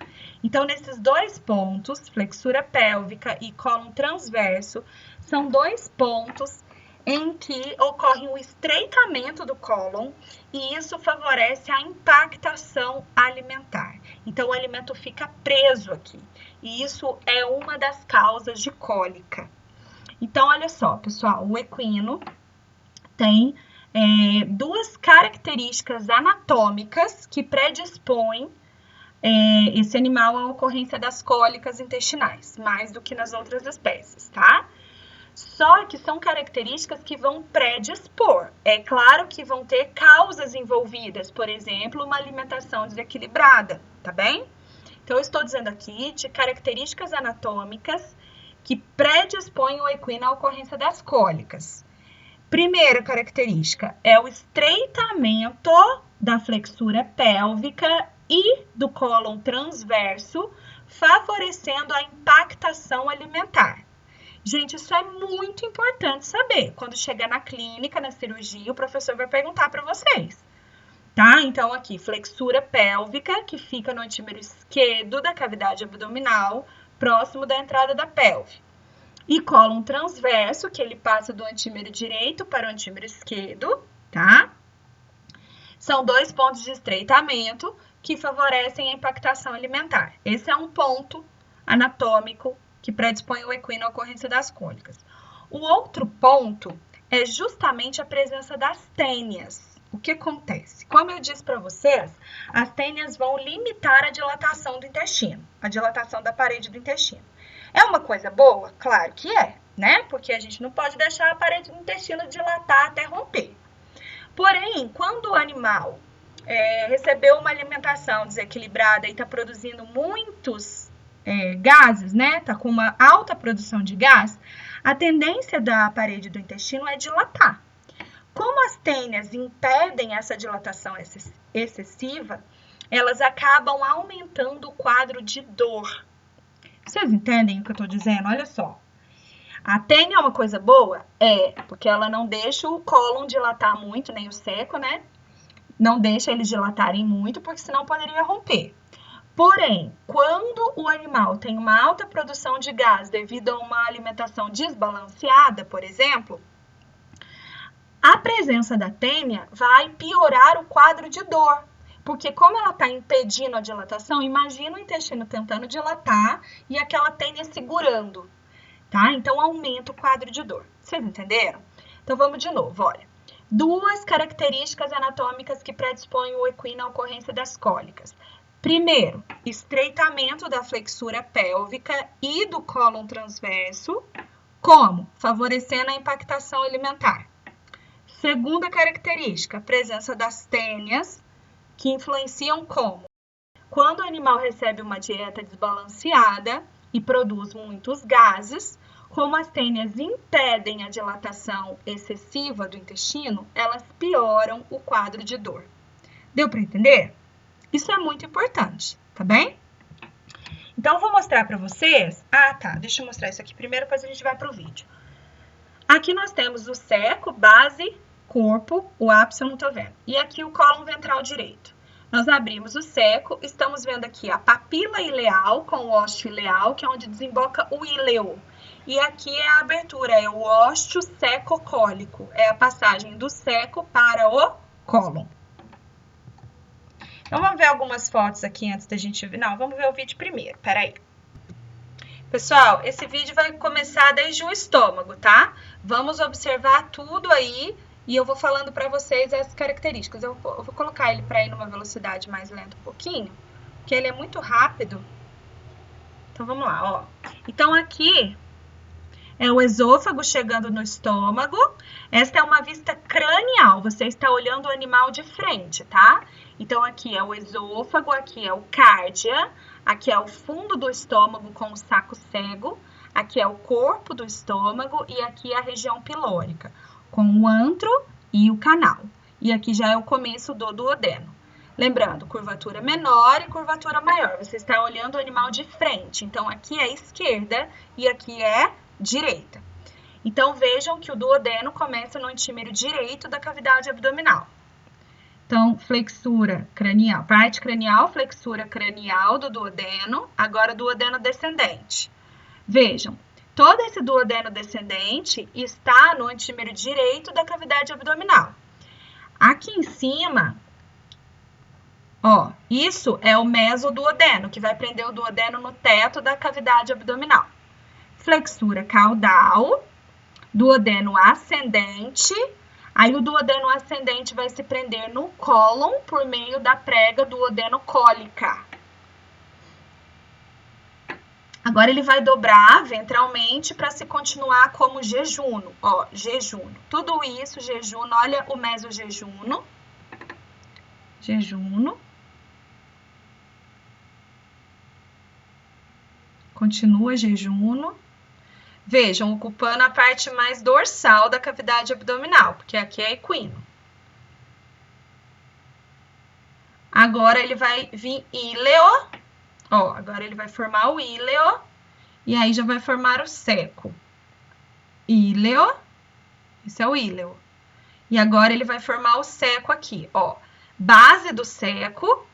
Então, nesses dois pontos, flexura pélvica e cólon transverso, são dois pontos em que ocorre um estreitamento do cólon e isso favorece a impactação alimentar. Então, o alimento fica preso aqui e isso é uma das causas de cólica. Então, olha só, pessoal, o equino tem duas características anatômicas que predispõem esse animal à ocorrência das cólicas intestinais, mais do que nas outras espécies, tá? Só que são características que vão predispor. É claro que vão ter causas envolvidas, por exemplo, uma alimentação desequilibrada, tá bem? Então, eu estou dizendo aqui de características anatômicas que predispõem o equino à ocorrência das cólicas. Primeira característica é o estreitamento da flexura pélvica e do cólon transverso, favorecendo a impactação alimentar. Gente, isso é muito importante saber. Quando chegar na clínica, na cirurgia, o professor vai perguntar para vocês, tá? Então, aqui, flexura pélvica, que fica no antímero esquerdo da cavidade abdominal, próximo da entrada da pelve. E cólon transverso, que ele passa do antímero direito para o antímero esquerdo, tá? São dois pontos de estreitamento que favorecem a impactação alimentar. Esse é um ponto anatômico que predispõe o equino à ocorrência das cólicas. O outro ponto é justamente a presença das tênias. O que acontece? Como eu disse para vocês, as tênias vão limitar a dilatação do intestino, a dilatação da parede do intestino. É uma coisa boa? Claro que é, né? Porque a gente não pode deixar a parede do intestino dilatar até romper. Porém, quando o animal recebeu uma alimentação desequilibrada e está produzindo muitos gases, né? Está com uma alta produção de gás, a tendência da parede do intestino é dilatar. Como as tênias impedem essa dilatação excessiva, elas acabam aumentando o quadro de dor. Vocês entendem o que eu estou dizendo? Olha só. A tênia é uma coisa boa? É, porque ela não deixa o cólon dilatar muito, nem o seco, né? Não deixa eles dilatarem muito, porque senão poderia romper. Porém, quando o animal tem uma alta produção de gás devido a uma alimentação desbalanceada, por exemplo, a presença da tênia vai piorar o quadro de dor. Porque como ela está impedindo a dilatação, imagina o intestino tentando dilatar e aquela tênia segurando. tá? Então, aumenta o quadro de dor. Vocês entenderam? Então, vamos de novo, olha. Duas características anatômicas que predispõem o equino à ocorrência das cólicas. Primeiro, estreitamento da flexura pélvica e do cólon transverso, como? Favorecendo a impactação alimentar. Segunda característica, presença das tênias, que influenciam como? Quando o animal recebe uma dieta desbalanceada e produz muitos gases, como as tênias impedem a dilatação excessiva do intestino, elas pioram o quadro de dor. Deu para entender? Isso é muito importante, tá bem? Então, eu vou mostrar para vocês... Ah, tá, deixa eu mostrar isso aqui primeiro, depois a gente vai para o vídeo. Aqui nós temos o seco, base, corpo, o ápice eu não tô vendo. E aqui o cólon ventral direito. Nós abrimos o seco, estamos vendo aqui a papila ileal com o ósteo ileal, que é onde desemboca o íleo. E aqui é a abertura, é o ósteo secocólico, é a passagem do seco para o cólon. Então, vamos ver algumas fotos aqui antes da gente ver. Não, vamos ver o vídeo primeiro, peraí. Pessoal, esse vídeo vai começar desde o estômago, tá? Vamos observar tudo aí e eu vou falando para vocês as características. Eu vou colocar ele para ir numa velocidade mais lenta um pouquinho, porque ele é muito rápido. Então, vamos lá, ó. Então, aqui é o esôfago chegando no estômago. Esta é uma vista cranial, você está olhando o animal de frente, tá? Então, aqui é o esôfago, aqui é o cárdia, aqui é o fundo do estômago com o saco cego, aqui é o corpo do estômago e aqui é a região pilórica, com o antro e o canal. E aqui já é o começo do duodeno. Lembrando, curvatura menor e curvatura maior. Você está olhando o animal de frente. Então, aqui é esquerda e aqui é direita. Então, vejam que o duodeno começa no antímero direito da cavidade abdominal. Então, flexura cranial, parte cranial, flexura cranial do duodeno, agora duodeno descendente. Vejam, todo esse duodeno descendente está no antímero direito da cavidade abdominal. Aqui em cima, ó, isso é o mesoduodeno, que vai prender o duodeno no teto da cavidade abdominal. Flexura caudal, duodeno ascendente. Aí o duodeno ascendente vai se prender no cólon por meio da prega duodenocólica. Agora ele vai dobrar ventralmente para se continuar como jejuno, ó, jejuno. Tudo isso, jejuno, olha o mesojejuno. Jejuno. Continua jejuno. Vejam, ocupando a parte mais dorsal da cavidade abdominal, porque aqui é equino. Agora ele vai vir íleo, ó, agora ele vai formar o íleo, e aí já vai formar o seco. Íleo, esse é o íleo. E agora ele vai formar o seco aqui, ó. Base do seco,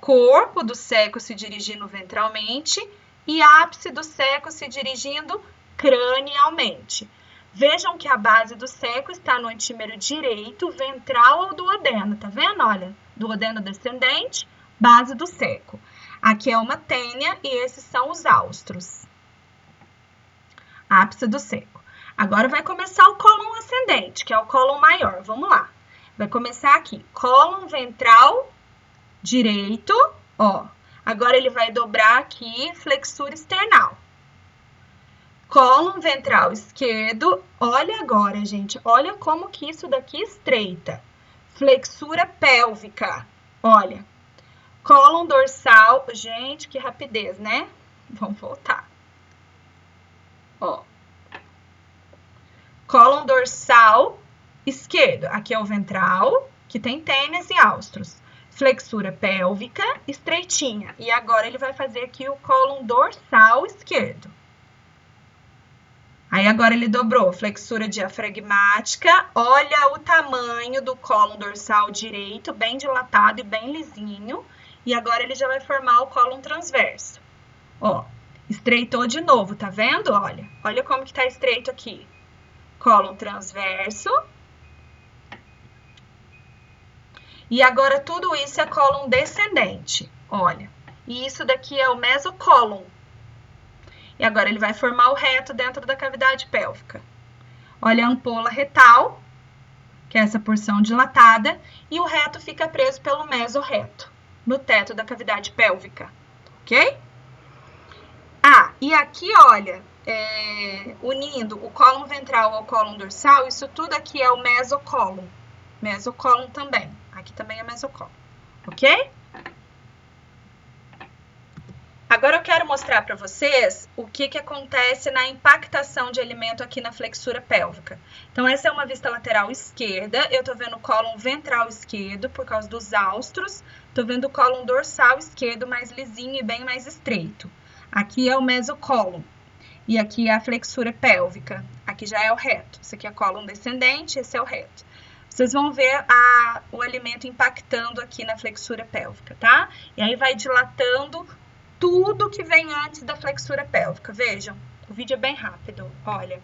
corpo do seco se dirigindo ventralmente e ápice do seco se dirigindo cranialmente. Vejam que a base do seco está no antímero direito, ventral ao duodeno, tá vendo? Olha, duodeno descendente, base do seco. Aqui é uma tênia e esses são os áustros. Ápice do seco. Agora vai começar o cólon ascendente, que é o cólon maior. Vamos lá. Vai começar aqui, cólon ventral direito, ó. Agora ele vai dobrar aqui, flexura esternal. Cólon ventral esquerdo, olha agora, gente, olha como que isso daqui estreita. Flexura pélvica, olha. Cólon dorsal, gente, que rapidez, né? Vamos voltar. Ó. Cólon dorsal esquerdo, aqui é o ventral, que tem tênis e áustros. Flexura pélvica estreitinha. E agora ele vai fazer aqui o cólon dorsal esquerdo. Aí agora ele dobrou, flexura diafragmática, olha o tamanho do cólon dorsal direito, bem dilatado e bem lisinho. E agora ele já vai formar o cólon transverso. Ó, estreitou de novo, tá vendo? Olha como que tá estreito aqui. Cólon transverso. E agora tudo isso é cólon descendente, olha. E isso daqui é o mesocólon. E agora ele vai formar o reto dentro da cavidade pélvica. Olha a ampola retal, que é essa porção dilatada, e o reto fica preso pelo mesorreto, no teto da cavidade pélvica, ok? Ah, e aqui, olha, unindo o cólon ventral ao cólon dorsal, isso tudo aqui é o mesocólon. Mesocólon também. Aqui também é mesocólon, ok? Agora eu quero mostrar para vocês o que acontece na impactação de alimento aqui na flexura pélvica. Então, essa é uma vista lateral esquerda. Eu tô vendo o cólon ventral esquerdo por causa dos austros. Tô vendo o cólon dorsal esquerdo mais lisinho e bem mais estreito. Aqui é o mesocólon. E aqui é a flexura pélvica. Aqui já é o reto. Esse aqui é o cólon descendente, esse é o reto. Vocês vão ver o alimento impactando aqui na flexura pélvica, tá? E aí vai dilatando tudo que vem antes da flexura pélvica. Vejam, o vídeo é bem rápido, olha.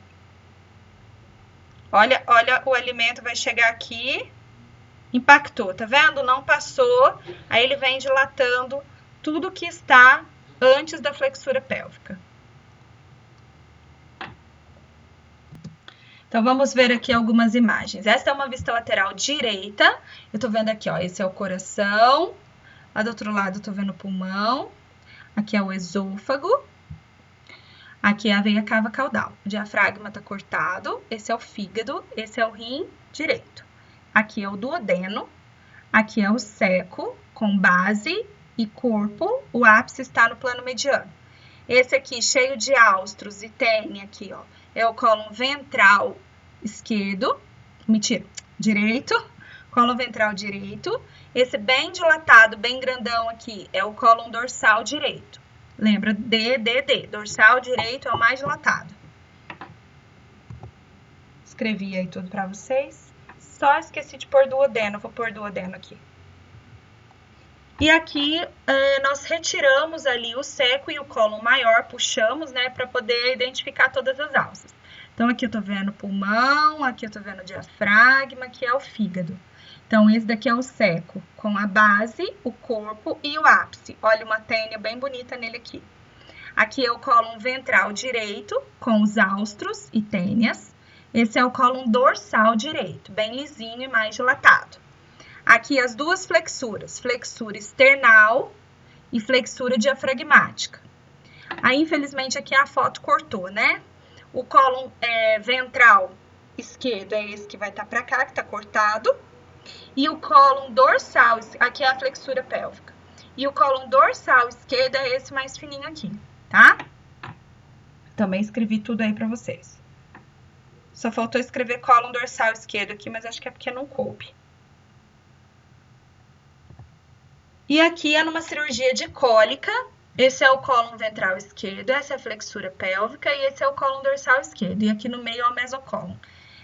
Olha, o alimento vai chegar aqui, impactou, tá vendo? Não passou, aí ele vem dilatando tudo que está antes da flexura pélvica. Então, vamos ver aqui algumas imagens. Essa é uma vista lateral direita. Eu tô vendo aqui, ó, esse é o coração. Lá do outro lado, eu tô vendo o pulmão. Aqui é o esôfago. Aqui é a veia cava caudal. O diafragma tá cortado. Esse é o fígado. Esse é o rim direito. Aqui é o duodeno. Aqui é o seco, com base e corpo. O ápice está no plano mediano. Esse aqui, cheio de austros e tênia aqui, ó, é o cólon ventral esquerdo. Mentira, direito. Cólon ventral direito. Esse bem dilatado, bem grandão aqui, é o cólon dorsal direito. Lembra? D. Dorsal direito é o mais dilatado. Escrevi aí tudo para vocês. Só esqueci de pôr duodeno. Vou pôr duodeno aqui. E aqui nós retiramos ali o seco e o cólon maior, puxamos, né, para poder identificar todas as alças. Então, aqui eu tô vendo o pulmão, aqui eu tô vendo o diafragma, aqui é o fígado. Então, esse daqui é o seco, com a base, o corpo e o ápice. Olha uma tênia bem bonita nele aqui. Aqui é o cólon ventral direito, com os austros e tênias. Esse é o cólon dorsal direito, bem lisinho e mais dilatado. Aqui as duas flexuras, flexura external e flexura diafragmática. Aí, infelizmente, aqui a foto cortou, né? O cólon ventral esquerdo é esse que vai estar para cá, que está cortado. E o cólon dorsal, aqui é a flexura pélvica. E o cólon dorsal esquerdo é esse mais fininho aqui, tá? Também escrevi tudo aí para vocês. Só faltou escrever cólon dorsal esquerdo aqui, mas acho que é porque não coube. E aqui é numa cirurgia de cólica. Esse é o cólon ventral esquerdo, essa é a flexura pélvica e esse é o cólon dorsal esquerdo. E aqui no meio é o mesocólon.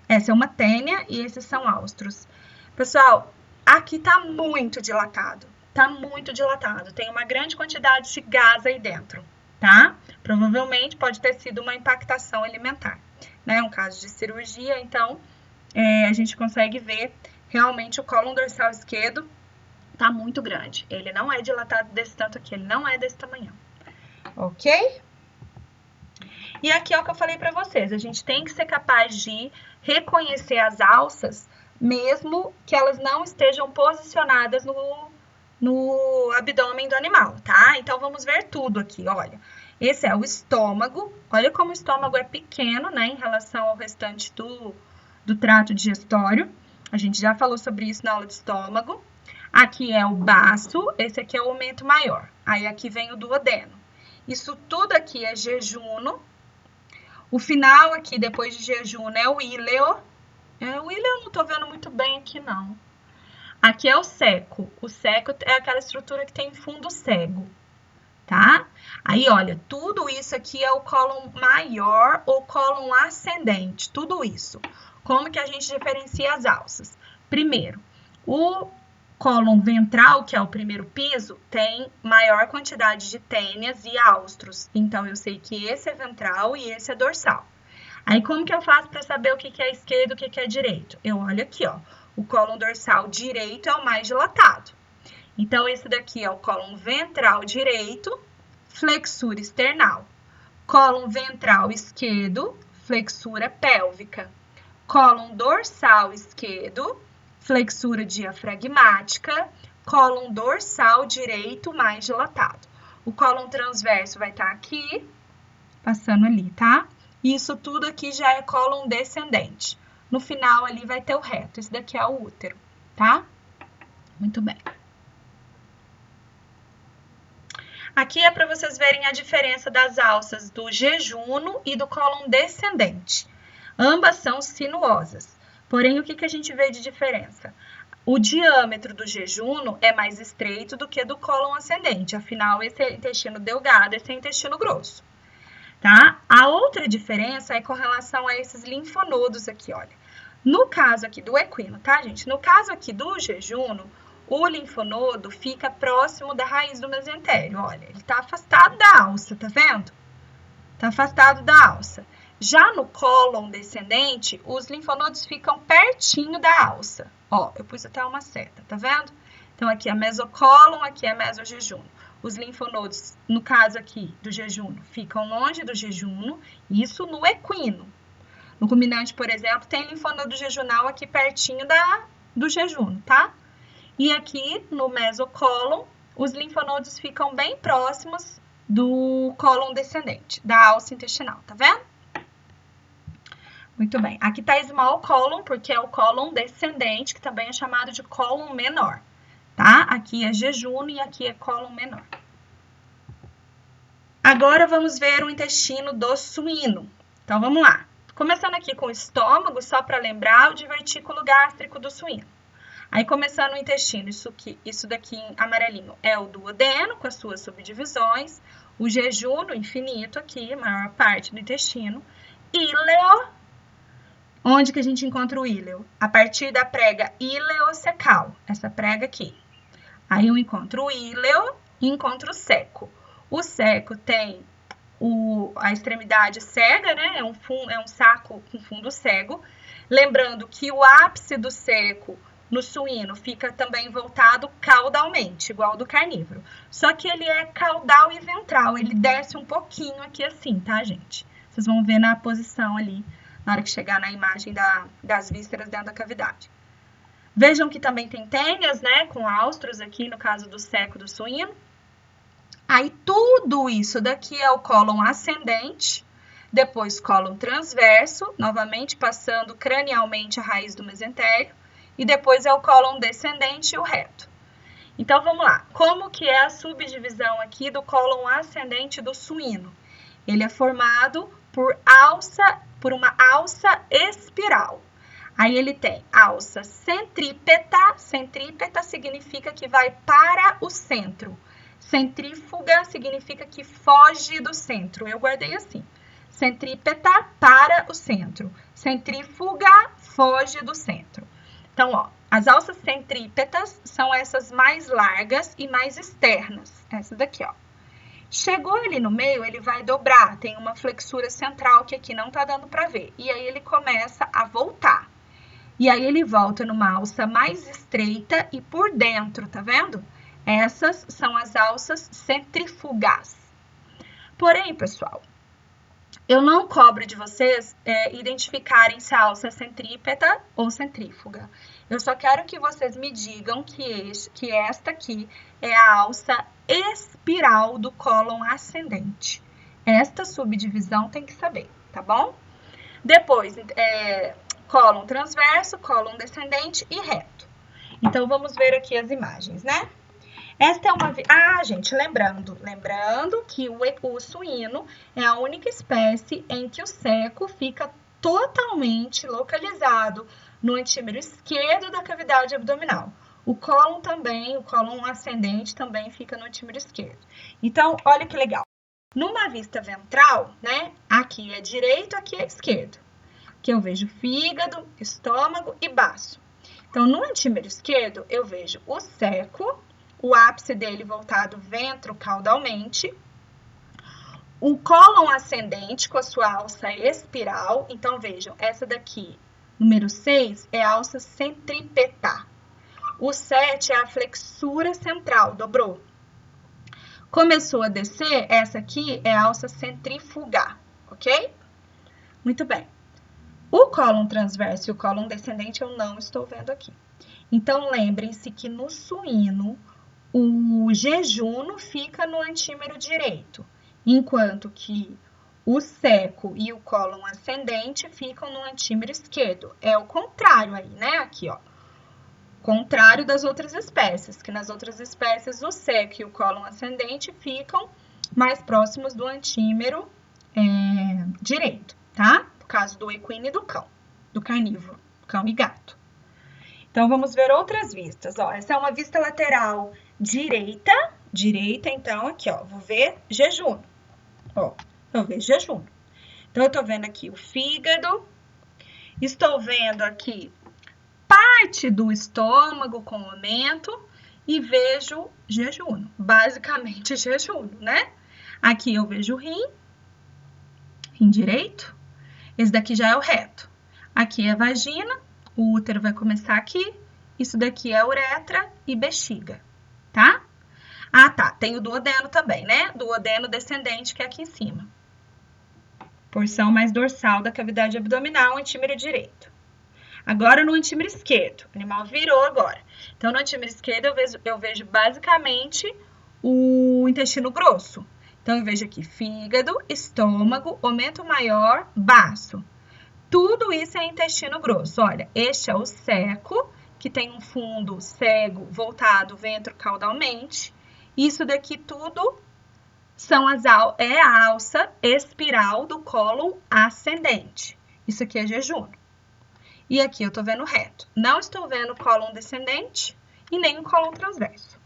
Essa é uma tênia e esses são austros. Pessoal, aqui tá muito dilatado. Tá muito dilatado. Tem uma grande quantidade de gás aí dentro, tá? Provavelmente pode ter sido uma impactação alimentar, né? Um caso de cirurgia, então a gente consegue ver realmente o cólon dorsal esquerdo tá muito grande. Ele não é dilatado desse tanto aqui, ele não é desse tamanho. Ok? E aqui é o que eu falei para vocês. A gente tem que ser capaz de reconhecer as alças, mesmo que elas não estejam posicionadas no abdômen do animal, tá? Então, vamos ver tudo aqui, olha. Esse é o estômago. Olha como o estômago é pequeno, né, em relação ao restante do trato digestório. A gente já falou sobre isso na aula de estômago. Aqui é o baço, esse aqui é o aumento maior. Aí aqui vem o duodeno. Isso tudo aqui é jejuno. O final aqui, depois de jejuno, é o íleo. O íleo eu não tô vendo muito bem aqui, não. Aqui é o seco. O seco é aquela estrutura que tem fundo cego, tá? Aí, olha, tudo isso aqui é o cólon maior ou cólon ascendente, tudo isso. Como que a gente diferencia as alças? Primeiro, o cólon ventral, que é o primeiro piso, tem maior quantidade de tênias e austros. Então, eu sei que esse é ventral e esse é dorsal. Aí, como que eu faço para saber o que é esquerdo e o que é direito? Eu olho aqui, ó. O cólon dorsal direito é o mais dilatado. Então, esse daqui é o cólon ventral direito, flexura external. Cólon ventral esquerdo, flexura pélvica. Cólon dorsal esquerdo, flexura diafragmática. Cólon dorsal direito mais dilatado. O cólon transverso vai estar aqui, passando ali, tá? Isso tudo aqui já é cólon descendente. No final ali vai ter o reto. Esse daqui é o útero, tá? Muito bem. Aqui é para vocês verem a diferença das alças do jejuno e do cólon descendente. Ambas são sinuosas. Porém, o que a gente vê de diferença? O diâmetro do jejuno é mais estreito do que do cólon ascendente. Afinal, esse é intestino delgado, esse é intestino grosso. Tá? A outra diferença é com relação a esses linfonodos aqui, olha. No caso aqui do equino, tá, gente? No caso aqui do jejuno, o linfonodo fica próximo da raiz do mesentério, olha. Ele tá afastado da alça, tá vendo? Tá afastado da alça. Já no cólon descendente, os linfonodos ficam pertinho da alça. Ó, eu pus até uma seta, tá vendo? Então, aqui é mesocólon, aqui é mesojejuno. Os linfonodos, no caso aqui do jejuno, ficam longe do jejuno, isso no equino. No ruminante, por exemplo, tem linfonodo jejunal aqui pertinho do jejuno, tá? E aqui no mesocólon, os linfonodos ficam bem próximos do cólon descendente, da alça intestinal, tá vendo? Muito bem. Aqui tá small colon, porque é o cólon descendente, que também é chamado de cólon menor, tá? Aqui é jejuno e aqui é cólon menor. Agora vamos ver o intestino do suíno. Então, vamos lá. Começando aqui com o estômago, só para lembrar, o divertículo gástrico do suíno. Aí, começando o intestino, isso daqui em amarelinho é o duodeno, com as suas subdivisões. O jejuno infinito aqui, a maior parte do intestino. Íleo. Onde que a gente encontra o íleo? A partir da prega ileocecal, essa prega aqui. Aí eu encontro o íleo e encontro o seco. O seco tem a extremidade cega, né? É um saco com fundo cego. Lembrando que o ápice do seco no suíno fica também voltado caudalmente, igual ao do carnívoro. Só que ele é caudal e ventral, ele desce um pouquinho aqui assim, tá, gente? Vocês vão ver na posição ali, na hora que chegar na imagem das vísceras dentro da cavidade. Vejam que também tem tênias, né, com áustros aqui, no caso do seco do suíno. Aí, tudo isso daqui é o cólon ascendente, depois cólon transverso, novamente passando cranialmente a raiz do mesentério, e depois é o cólon descendente e o reto. Então, vamos lá. Como que é a subdivisão aqui do cólon ascendente do suíno? Ele é formado por uma alça espiral. Aí ele tem alça centrípeta. Centrípeta significa que vai para o centro. Centrífuga significa que foge do centro. Eu guardei assim. Centrípeta para o centro. Centrífuga foge do centro. Então, ó, as alças centrípetas são essas mais largas e mais externas. Essa daqui, ó. Chegou ali no meio, ele vai dobrar. Tem uma flexura central que aqui não tá dando para ver. E aí ele começa a voltar. E aí ele volta numa alça mais estreita e por dentro, tá vendo? Essas são as alças centrífugas. Porém, pessoal, eu não cobro de vocês identificarem se a alça é centrípeta ou centrífuga. Eu só quero que vocês me digam que esta aqui é a alça espiral do cólon ascendente. Esta subdivisão tem que saber, tá bom? Depois, cólon transverso, cólon descendente e reto. Então, vamos ver aqui as imagens, né? Esta é uma... Ah, gente, lembrando que o suíno é a única espécie em que o seco fica totalmente localizado no antímero esquerdo da cavidade abdominal. O cólon também, o cólon ascendente também fica no antímero esquerdo. Então, olha que legal. Numa vista ventral, né? Aqui é direito, aqui é esquerdo. Aqui eu vejo fígado, estômago e baço. Então, no antímero esquerdo, eu vejo o seco, o ápice dele voltado ventrocaudalmente, o cólon ascendente com a sua alça espiral. Então, vejam, essa daqui, número 6, é a alça centrípeta. O 7 é a flexura central, dobrou. Começou a descer, essa aqui é a alça centrífuga, ok? Muito bem. O cólon transverso e o cólon descendente eu não estou vendo aqui. Então, lembrem-se que no suíno, o jejuno fica no antímero direito, enquanto que o seco e o cólon ascendente ficam no antímero esquerdo. É o contrário aí, né? Aqui, ó. Contrário das outras espécies, que nas outras espécies o seco e o cólon ascendente ficam mais próximos do antímero direito, tá? No caso do equino e do cão, do carnívoro, cão e gato. Então, vamos ver outras vistas. Ó, essa é uma vista lateral direita, então, aqui, ó, vou ver jejuno. Ó, eu vejo jejuno. Então, eu tô vendo aqui o fígado, estou vendo aqui parte do estômago com aumento e vejo jejuno, basicamente jejuno, né? Aqui eu vejo o rim direito, esse daqui já é o reto. Aqui é a vagina, o útero vai começar aqui, isso daqui é a uretra e bexiga, tá? Ah, tá, tem o duodeno também, né? Duodeno descendente, que é aqui em cima. Porção mais dorsal da cavidade abdominal, antímero direito. Agora no antímero esquerdo, o animal virou agora. Então, no antímero esquerdo eu vejo basicamente o intestino grosso. Então, eu vejo aqui fígado, estômago, aumento maior, baço. Tudo isso é intestino grosso. Olha, este é o seco, que tem um fundo cego voltado ventrocaudalmente. Isso daqui tudo é a alça espiral do cólon ascendente. Isso aqui é jejuno. E aqui eu tô vendo reto. Não estou vendo cólon descendente e nem o cólon transverso.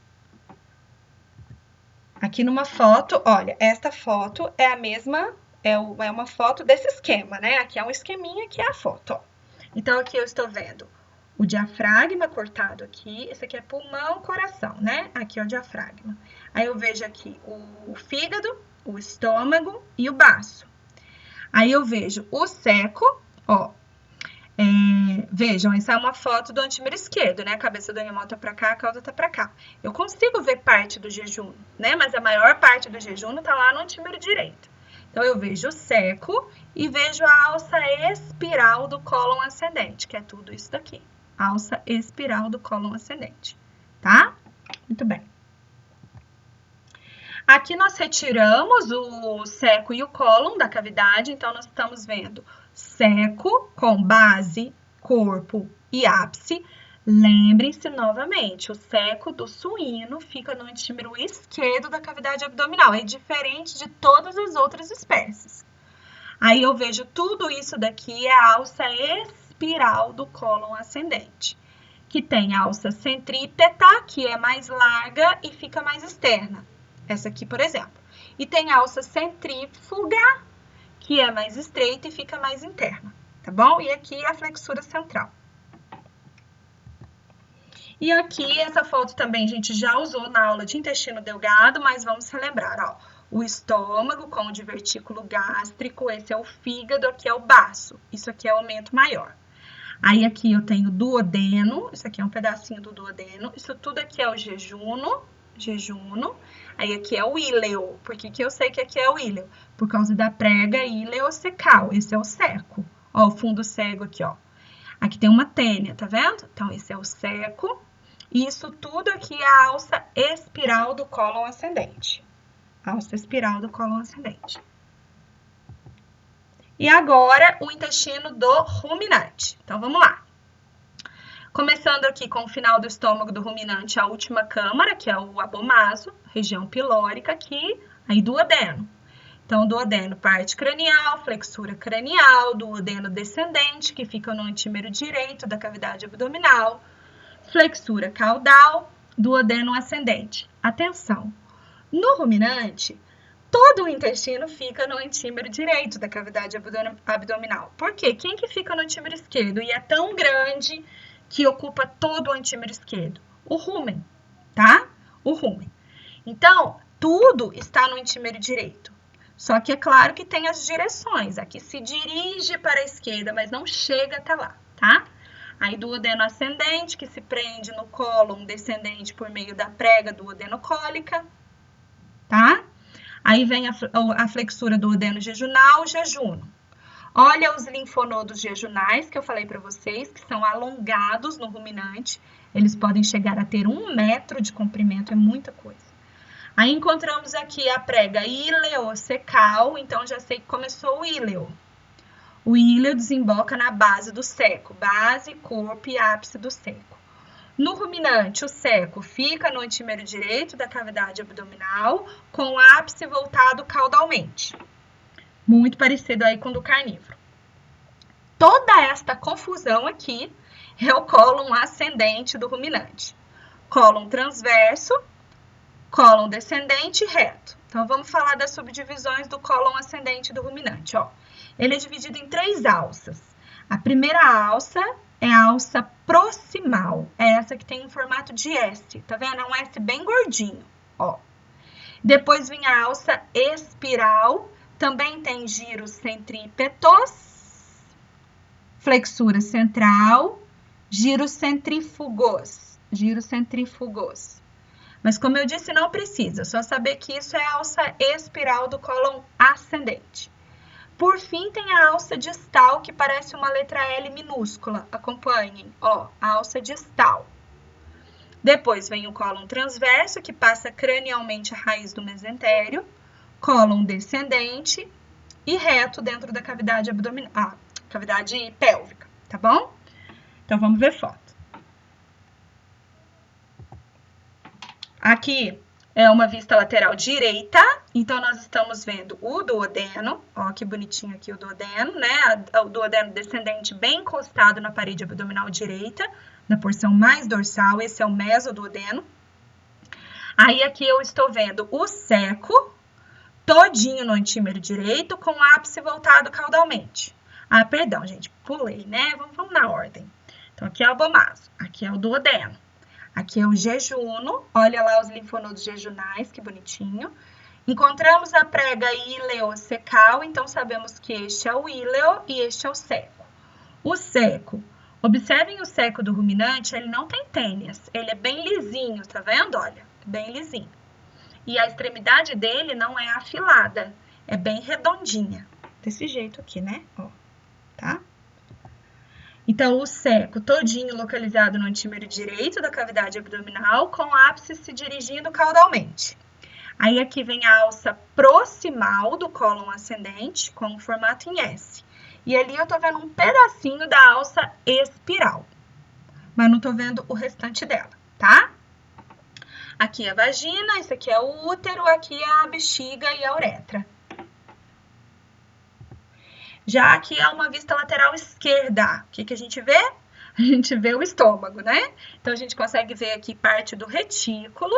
Aqui numa foto, olha, esta foto é a mesma, é uma foto desse esquema, né? Aqui é um esqueminha, aqui é a foto, ó. Então, aqui eu estou vendo o diafragma cortado aqui. Esse aqui é pulmão, coração, né? Aqui é o diafragma. Aí eu vejo aqui o fígado, o estômago e o baço. Aí eu vejo o seco, ó. Vejam, essa é uma foto do antímero esquerdo, né? A cabeça do animal tá pra cá, a cauda tá pra cá. Eu consigo ver parte do jejuno, né? Mas a maior parte do jejuno tá lá no antímero direito. Então, eu vejo o seco e vejo a alça espiral do cólon ascendente, que é tudo isso daqui. Alça espiral do cólon ascendente, tá? Muito bem. Aqui nós retiramos o seco e o cólon da cavidade, então nós estamos vendo seco com base, corpo e ápice. Lembrem-se novamente, o seco do suíno fica no antímero esquerdo da cavidade abdominal, é diferente de todas as outras espécies. Aí eu vejo tudo isso daqui é a alça espiral do cólon ascendente, que tem a alça centrípeta, que é mais larga e fica mais externa. Essa aqui, por exemplo. E tem a alça centrífuga, que é mais estreita e fica mais interna, tá bom? E aqui a flexura central. E aqui, essa foto também a gente já usou na aula de intestino delgado, mas vamos relembrar, ó. O estômago com o divertículo gástrico, esse é o fígado, aqui é o baço. Isso aqui é o aumento maior. Aí aqui eu tenho duodeno, isso aqui é um pedacinho do duodeno. Isso tudo aqui é o jejuno. Aí aqui é o íleo. Por que eu sei que aqui é o íleo? Por causa da prega ileocecal. Esse é o seco. Ó, o fundo cego aqui, ó. Aqui tem uma tênia, tá vendo? Então, esse é o seco. E isso tudo aqui é a alça espiral do cólon ascendente. Alça espiral do cólon ascendente. E agora, o intestino do ruminante. Então, vamos lá. Começando aqui com o final do estômago do ruminante, a última câmara, que é o abomaso, região pilórica aqui, aí duodeno. Então, duodeno, parte cranial, flexura cranial, duodeno descendente, que fica no antímero direito da cavidade abdominal, flexura caudal, duodeno ascendente. Atenção, no ruminante, todo o intestino fica no antímero direito da cavidade abdominal. Por quê? Quem que fica no antímero esquerdo e é tão grande que ocupa todo o antímero esquerdo? O rumen, tá? O rumen. Então, tudo está no antímero direito. Só que é claro que tem as direções. Aqui se dirige para a esquerda, mas não chega até lá, tá? Aí, duodeno ascendente, que se prende no cólon descendente por meio da prega duodenocólica, tá? Aí vem a flexura do duodeno jejunal, jejuno. Olha os linfonodos jejunais que eu falei para vocês, que são alongados no ruminante. Eles podem chegar a ter 1 metro de comprimento, é muita coisa. Aí encontramos aqui a prega ileocecal, então já sei que começou o íleo. O íleo desemboca na base do ceco, base, corpo e ápice do ceco. No ruminante, o ceco fica no antímero direito da cavidade abdominal, com o ápice voltado caudalmente. Muito parecido aí com o do carnívoro. Toda esta confusão aqui é o cólon ascendente do ruminante. Cólon transverso, cólon descendente e reto. Então, vamos falar das subdivisões do cólon ascendente do ruminante. Ó. Ele é dividido em 3 alças. A primeira alça é a alça proximal. É essa que tem um formato de S. Tá vendo? É um S bem gordinho. Ó. Depois vem a alça espiral. Também tem giros centrípetos, flexura central, giros centrífugos. Mas como eu disse, não precisa, só saber que isso é a alça espiral do cólon ascendente. Por fim, tem a alça distal, que parece uma letra L minúscula. Acompanhem, ó, a alça distal. Depois vem o cólon transverso, que passa cranialmente a raiz do mesentério, cólon descendente e reto dentro da cavidade abdominal, cavidade pélvica, tá bom? Então, vamos ver foto. Aqui é uma vista lateral direita, então nós estamos vendo o duodeno, ó que bonitinho aqui o duodeno, né? O duodeno descendente bem encostado na parede abdominal direita, na porção mais dorsal, esse é o mesoduodeno. Aí aqui eu estou vendo o ceco, todinho no antímero direito, com o ápice voltado caudalmente. Ah, perdão, gente, pulei, né? Vamos na ordem. Então, aqui é o abomaso, aqui é o duodeno, aqui é o jejuno, olha lá os linfonodos jejunais, que bonitinho. Encontramos a prega ileocecal, então sabemos que este é o íleo e este é o ceco. O ceco, observem o ceco do ruminante, ele não tem tênias, ele é bem lisinho, tá vendo? Olha, bem lisinho. E a extremidade dele não é afilada, é bem redondinha. Desse jeito aqui, né? Ó, tá? Então, o ceco todinho localizado no antímero direito da cavidade abdominal, com o ápice se dirigindo caudalmente. Aí, aqui vem a alça proximal do cólon ascendente, com o formato em S. E ali eu tô vendo um pedacinho da alça espiral, mas não tô vendo o restante dela, tá? Aqui é a vagina, esse aqui é o útero, aqui é a bexiga e a uretra. Já aqui é uma vista lateral esquerda. O que a gente vê? A gente vê o estômago, né? Então, a gente consegue ver aqui parte do retículo,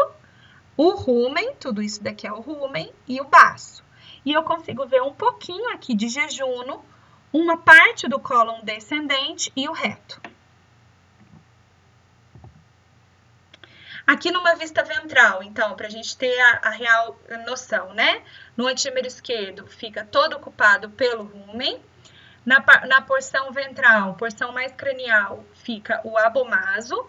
o rumen, tudo isso daqui é o rumen, e o baço. E eu consigo ver um pouquinho aqui de jejuno, uma parte do cólon descendente e o reto. Aqui numa vista ventral, então, para a gente ter a real noção, né? No antímero esquerdo fica todo ocupado pelo rumen. Na porção ventral, porção mais cranial, fica o abomaso,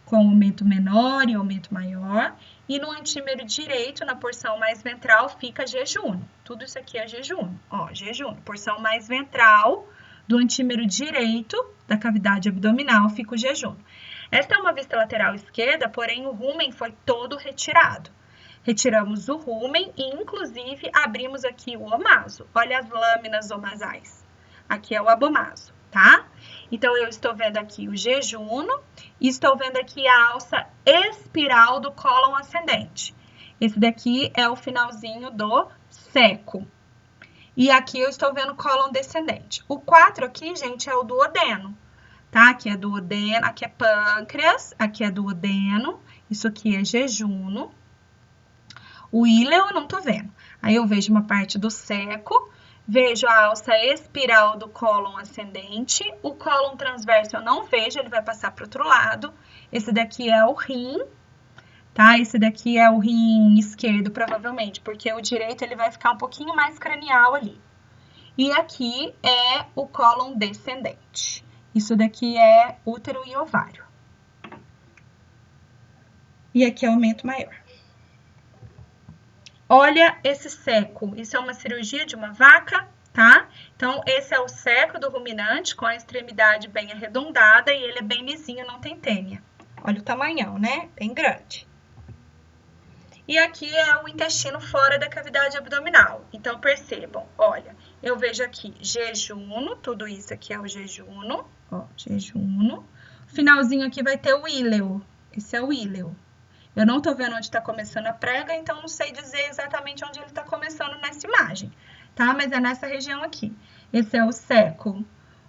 com aumento menor e aumento maior. E no antímero direito, na porção mais ventral, fica jejuno. Tudo isso aqui é jejuno, ó, jejuno. Porção mais ventral do antímero direito da cavidade abdominal fica o jejuno. Esta é uma vista lateral esquerda, porém o rumen foi todo retirado. Retiramos o rumen e, inclusive, abrimos aqui o omaso. Olha as lâminas omasais. Aqui é o abomaso, tá? Então, eu estou vendo aqui o jejuno e estou vendo aqui a alça espiral do cólon ascendente. Esse daqui é o finalzinho do ceco. E aqui eu estou vendo o cólon descendente. O 4 aqui, gente, é o duodeno. Tá? Aqui é duodeno, aqui é pâncreas, aqui é duodeno, isso aqui é jejuno. O íleo eu não tô vendo. Aí eu vejo uma parte do ceco, vejo a alça espiral do cólon ascendente, o cólon transverso eu não vejo, ele vai passar para o outro lado. Esse daqui é o rim, tá? Esse daqui é o rim esquerdo, provavelmente, porque o direito ele vai ficar um pouquinho mais cranial ali. E aqui é o cólon descendente. Isso daqui é útero e ovário. E aqui é o aumento maior. Olha esse seco. Isso é uma cirurgia de uma vaca, tá? Então, esse é o seco do ruminante com a extremidade bem arredondada e ele é bem lisinho, não tem tênia. Olha o tamanhão, né? Bem grande. E aqui é o intestino fora da cavidade abdominal. Então, percebam, olha, eu vejo aqui jejuno, tudo isso aqui é o jejuno, ó, jejuno. Finalzinho aqui vai ter o íleo, esse é o íleo. Eu não tô vendo onde tá começando a prega, então não sei dizer exatamente onde ele tá começando nessa imagem, tá? Mas é nessa região aqui. Esse é o seco.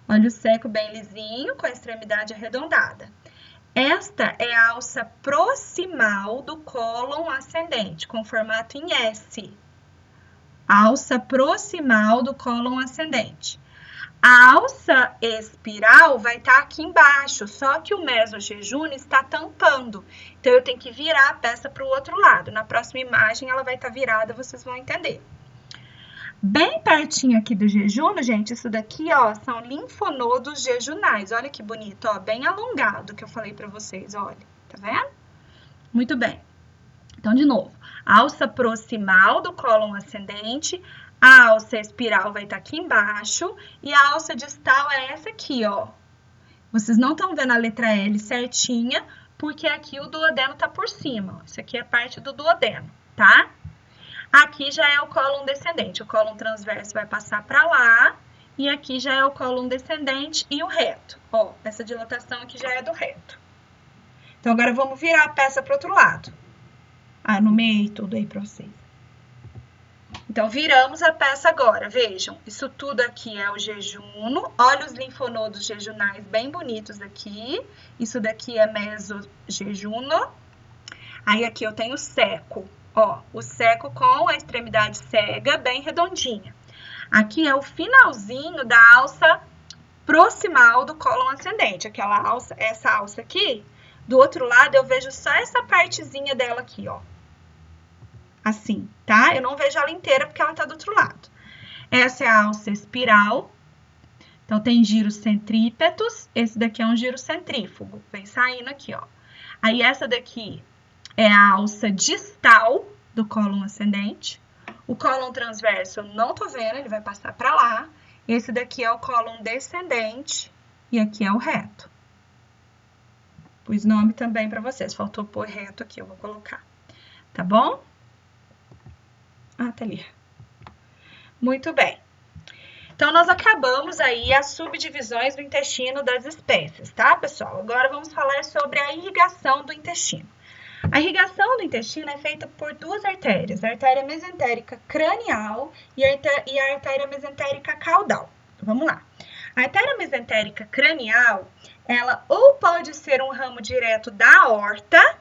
Olha o seco bem lisinho, com a extremidade arredondada. Esta é a alça proximal do cólon ascendente, com formato em S. Alça proximal do cólon ascendente. A alça espiral vai estar aqui embaixo, só que o mesojejúneo está tampando. Então, eu tenho que virar a peça para o outro lado. Na próxima imagem, ela vai estar virada, vocês vão entender. Bem pertinho aqui do jejúnio, gente, isso daqui, ó, são linfonodos jejunais. Olha que bonito, ó, bem alongado que eu falei para vocês, olha. Tá vendo? Muito bem. Então, de novo, alça proximal do cólon ascendente, a alça espiral vai estar aqui embaixo e a alça distal é essa aqui, ó. Vocês não estão vendo a letra L certinha, porque aqui o duodeno tá por cima. Isso aqui é parte do duodeno, tá? Aqui já é o cólon descendente. O cólon transverso vai passar para lá e aqui já é o cólon descendente e o reto. Ó, essa dilatação aqui já é do reto. Então, agora vamos virar a peça para o outro lado. Ah, no meio tudo aí para vocês. Então, viramos a peça agora. Vejam, isso tudo aqui é o jejuno. Olha os linfonodos jejunais bem bonitos aqui. Isso daqui é mesojejuno. Aí, aqui eu tenho o seco. Ó, o seco com a extremidade cega, bem redondinha. Aqui é o finalzinho da alça proximal do cólon ascendente. Aquela alça, essa alça aqui. Do outro lado, eu vejo só essa partezinha dela aqui, ó. Assim, tá? Eu não vejo ela inteira porque ela tá do outro lado. Essa é a alça espiral. Então, tem giros centrípetos. Esse daqui é um giro centrífugo. Vem saindo aqui, ó. Aí, essa daqui é a alça distal do cólon ascendente. O cólon transverso eu não tô vendo, ele vai passar pra lá. Esse daqui é o cólon descendente e aqui é o reto. Pus nome também pra vocês. Faltou pôr reto aqui, eu vou colocar. Tá bom? Ah, tá ali. Muito bem. Então, nós acabamos aí as subdivisões do intestino das espécies, tá, pessoal? Agora vamos falar sobre a irrigação do intestino. A irrigação do intestino é feita por duas artérias, a artéria mesentérica cranial e a artéria mesentérica caudal. Vamos lá. A artéria mesentérica cranial, ela ou pode ser um ramo direto da aorta,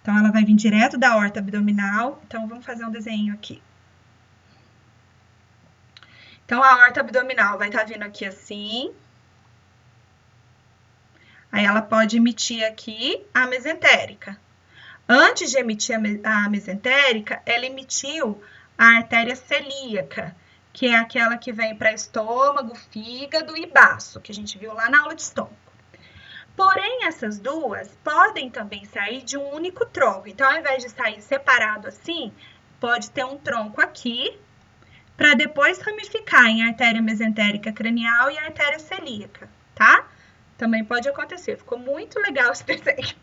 então ela vai vir direto da aorta abdominal. Então, vamos fazer um desenho aqui. Então, a aorta abdominal vai estar vindo aqui assim. Aí, ela pode emitir aqui a mesentérica. Antes de emitir a mesentérica, ela emitiu a artéria celíaca, que é aquela que vem para estômago, fígado e baço, que a gente viu lá na aula de estômago. Porém, essas duas podem também sair de um único tronco. Então, ao invés de sair separado assim, pode ter um tronco aqui, para depois ramificar em artéria mesentérica cranial e artéria celíaca, tá? Também pode acontecer. Ficou muito legal esse desenho.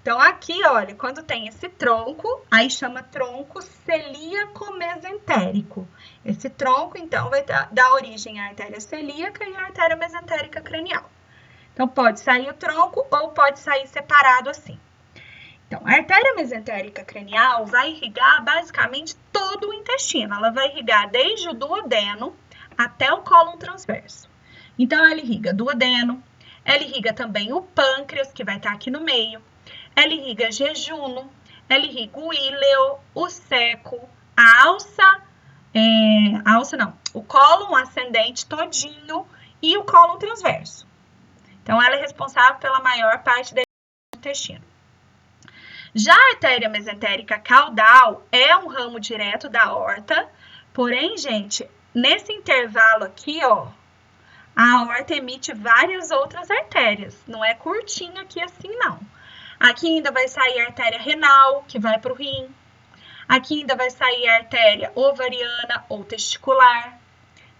Então, aqui, olha, quando tem esse tronco, aí chama tronco celíaco-mesentérico. Esse tronco, então, vai dar origem à artéria celíaca e à artéria mesentérica cranial. Então, pode sair o tronco ou pode sair separado assim. Então, a artéria mesentérica cranial vai irrigar basicamente todo o intestino. Ela vai irrigar desde o duodeno até o cólon transverso. Então, ela irriga duodeno, ela irriga também o pâncreas, que vai estar aqui no meio. Ela irriga jejuno, ela irriga o íleo, o seco, o cólon ascendente todinho e o cólon transverso. Então, ela é responsável pela maior parte do intestino. Já a artéria mesentérica caudal é um ramo direto da aorta, porém, gente, nesse intervalo aqui, ó, a aorta emite várias outras artérias, não é curtinho aqui assim, não. Aqui ainda vai sair a artéria renal, que vai para o rim. Aqui ainda vai sair a artéria ovariana ou testicular,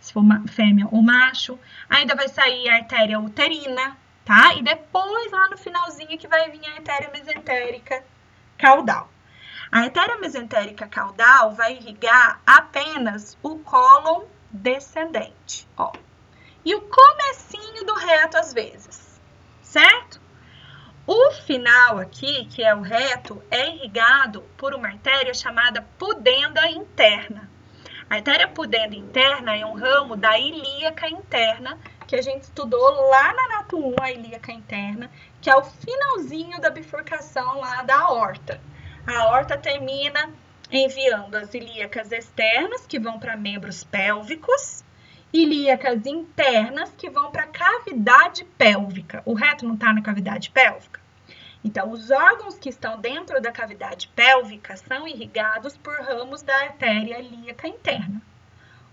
se for fêmea ou macho. Ainda vai sair a artéria uterina, tá? E depois, lá no finalzinho, que vai vir a artéria mesentérica caudal. A artéria mesentérica caudal vai irrigar apenas o cólon descendente, ó. E o comecinho do reto às vezes, certo? O final aqui, que é o reto, é irrigado por uma artéria chamada pudenda interna. A artéria pudenda interna é um ramo da ilíaca interna, que a gente estudou lá na Nato 1, a ilíaca interna, que é o finalzinho da bifurcação lá da aorta. A aorta termina enviando as ilíacas externas, que vão para membros pélvicos, ilíacas internas, que vão para a cavidade pélvica. O reto não está na cavidade pélvica? Então, os órgãos que estão dentro da cavidade pélvica são irrigados por ramos da artéria ilíaca interna.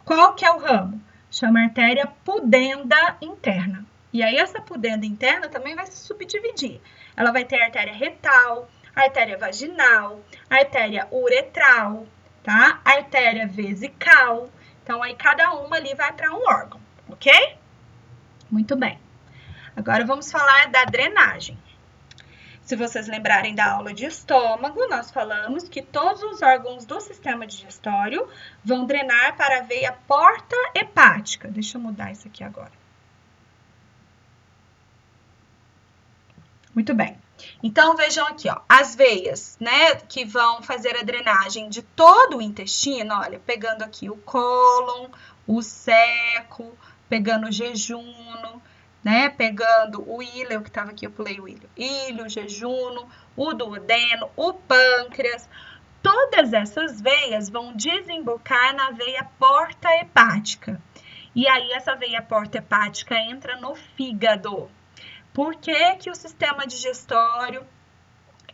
Qual que é o ramo? Chama artéria pudenda interna. E aí, essa pudenda interna também vai se subdividir. Ela vai ter artéria retal, artéria vaginal, artéria uretral, tá? Artéria vesical. Então, aí cada uma ali vai para um órgão, ok? Muito bem. Agora vamos falar da drenagem. Se vocês lembrarem da aula de estômago, nós falamos que todos os órgãos do sistema digestório vão drenar para a veia porta hepática. Deixa eu mudar isso aqui agora. Muito bem. Então, vejam aqui, ó, as veias, né, que vão fazer a drenagem de todo o intestino, olha, pegando aqui o cólon, o seco, pegando o jejuno, né, pegando o íleo, que estava aqui, eu pulei o íleo, o jejuno, o duodeno, o pâncreas, todas essas veias vão desembocar na veia porta hepática. E aí, essa veia porta hepática entra no fígado. Por que que o sistema digestório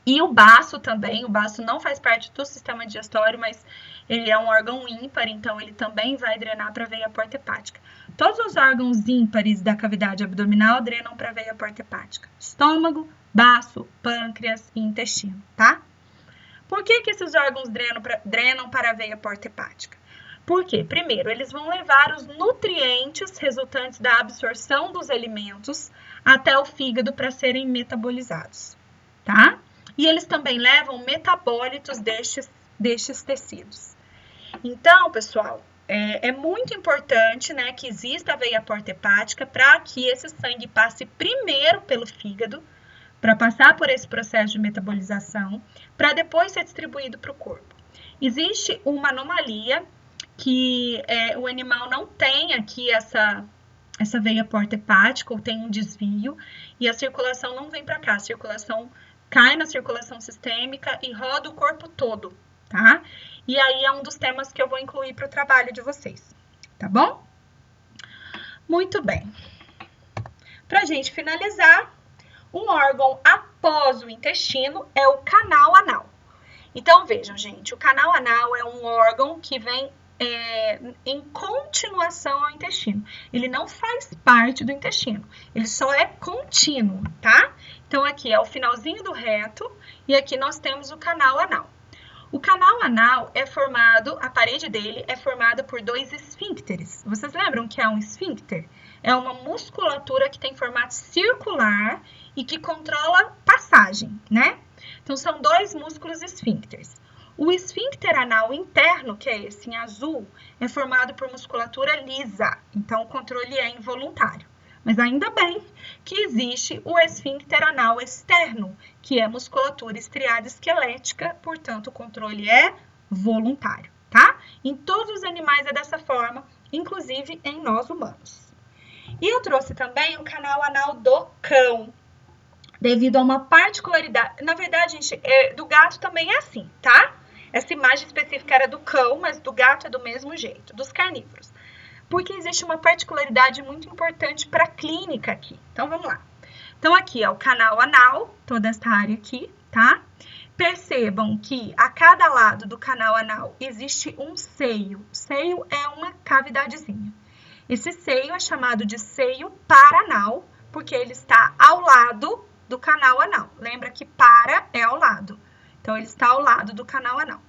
e o baço também, o baço não faz parte do sistema digestório, mas ele é um órgão ímpar, então ele também vai drenar para a veia porta hepática. Todos os órgãos ímpares da cavidade abdominal drenam para a veia porta hepática. Estômago, baço, pâncreas e intestino, tá? Por que que esses órgãos drenam para a veia porta hepática? Porque, primeiro, eles vão levar os nutrientes resultantes da absorção dos alimentos até o fígado para serem metabolizados, tá? E eles também levam metabólitos destes tecidos. Então, pessoal, é muito importante, né, que exista a veia porta hepática para que esse sangue passe primeiro pelo fígado, para passar por esse processo de metabolização, para depois ser distribuído para o corpo. Existe uma anomalia que o animal não tem aqui essa veia porta hepática, ou tem um desvio, e a circulação não vem para cá, a circulação cai na circulação sistêmica e roda o corpo todo, tá? E aí é um dos temas que eu vou incluir para o trabalho de vocês, tá bom? Muito bem. Pra gente finalizar, um órgão após o intestino é o canal anal. Então, vejam, gente, o canal anal é um órgão que vem em continuação ao intestino. Ele não faz parte do intestino, ele só é contínuo, tá? Então, aqui é o finalzinho do reto e aqui nós temos o canal anal. O canal anal é formado, a parede dele é formada por dois esfíncteres. Vocês lembram que é um esfíncter? É uma musculatura que tem formato circular e que controla passagem, né? Então, são dois músculos esfíncteres. O esfíncter anal interno, que é esse em azul, é formado por musculatura lisa, então o controle é involuntário. Mas ainda bem que existe o esfíncter anal externo, que é musculatura estriada esquelética, portanto o controle é voluntário, tá? Em todos os animais é dessa forma, inclusive em nós humanos. E eu trouxe também o canal anal do cão, devido a uma particularidade. Na verdade, gente, do gato também é assim, tá? Essa imagem específica era do cão, mas do gato é do mesmo jeito, dos carnívoros. Porque existe uma particularidade muito importante para a clínica aqui. Então, vamos lá. Então, aqui é o canal anal, toda essa área aqui, tá? Percebam que a cada lado do canal anal existe um seio. Seio é uma cavidadezinha. Esse seio é chamado de seio paranal, porque ele está ao lado do canal anal. Lembra que para é ao lado. Então, ele está ao lado do canal anal.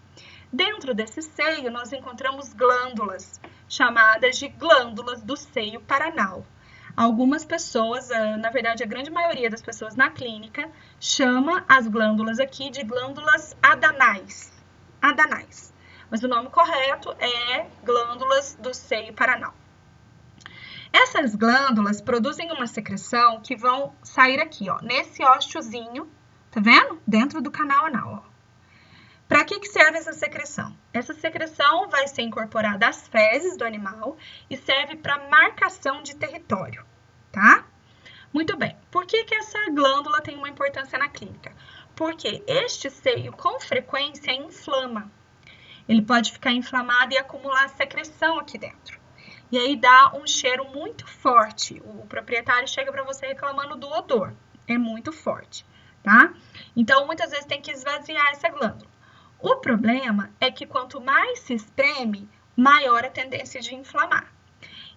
Dentro desse seio, nós encontramos glândulas, chamadas de glândulas do seio paranal. Algumas pessoas, na verdade a grande maioria das pessoas na clínica, chama as glândulas aqui de glândulas adanais. Mas o nome correto é glândulas do seio paranal. Essas glândulas produzem uma secreção que vão sair aqui, ó, nesse ósteozinho, tá vendo? Dentro do canal anal, ó. Para que serve essa secreção? Essa secreção vai ser incorporada às fezes do animal e serve para marcação de território, tá? Muito bem. Por que essa glândula tem uma importância na clínica? Porque este seio, com frequência, inflama. Ele pode ficar inflamado e acumular secreção aqui dentro. E aí dá um cheiro muito forte. O proprietário chega para você reclamando do odor. É muito forte, tá? Então, muitas vezes tem que esvaziar essa glândula. O problema é que quanto mais se espreme, maior a tendência de inflamar.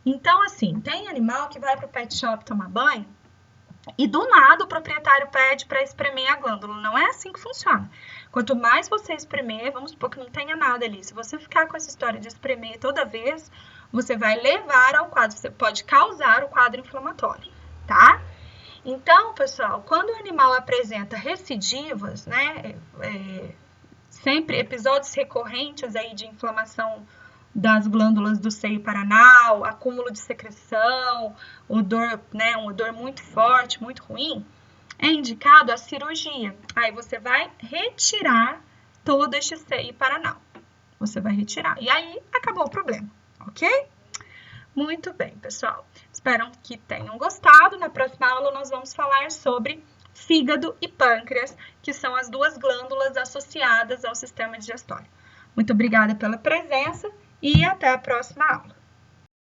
Então, assim, tem animal que vai para o pet shop tomar banho e do nada o proprietário pede para espremer a glândula. Não é assim que funciona. Quanto mais você espremer, vamos supor que não tenha nada ali. Se você ficar com essa história de espremer toda vez, você vai levar ao quadro, você pode causar o quadro inflamatório, tá? Então, pessoal, quando o animal apresenta recidivas, né, sempre episódios recorrentes aí de inflamação das glândulas do seio paranal, acúmulo de secreção, odor, né, um odor muito forte, muito ruim, é indicado a cirurgia. Aí você vai retirar todo este seio paranal. Você vai retirar. E aí acabou o problema, ok? Muito bem, pessoal. Espero que tenham gostado. Na próxima aula nós vamos falar sobre fígado e pâncreas, que são as duas glândulas associadas ao sistema digestório. Muito obrigada pela presença e até a próxima aula.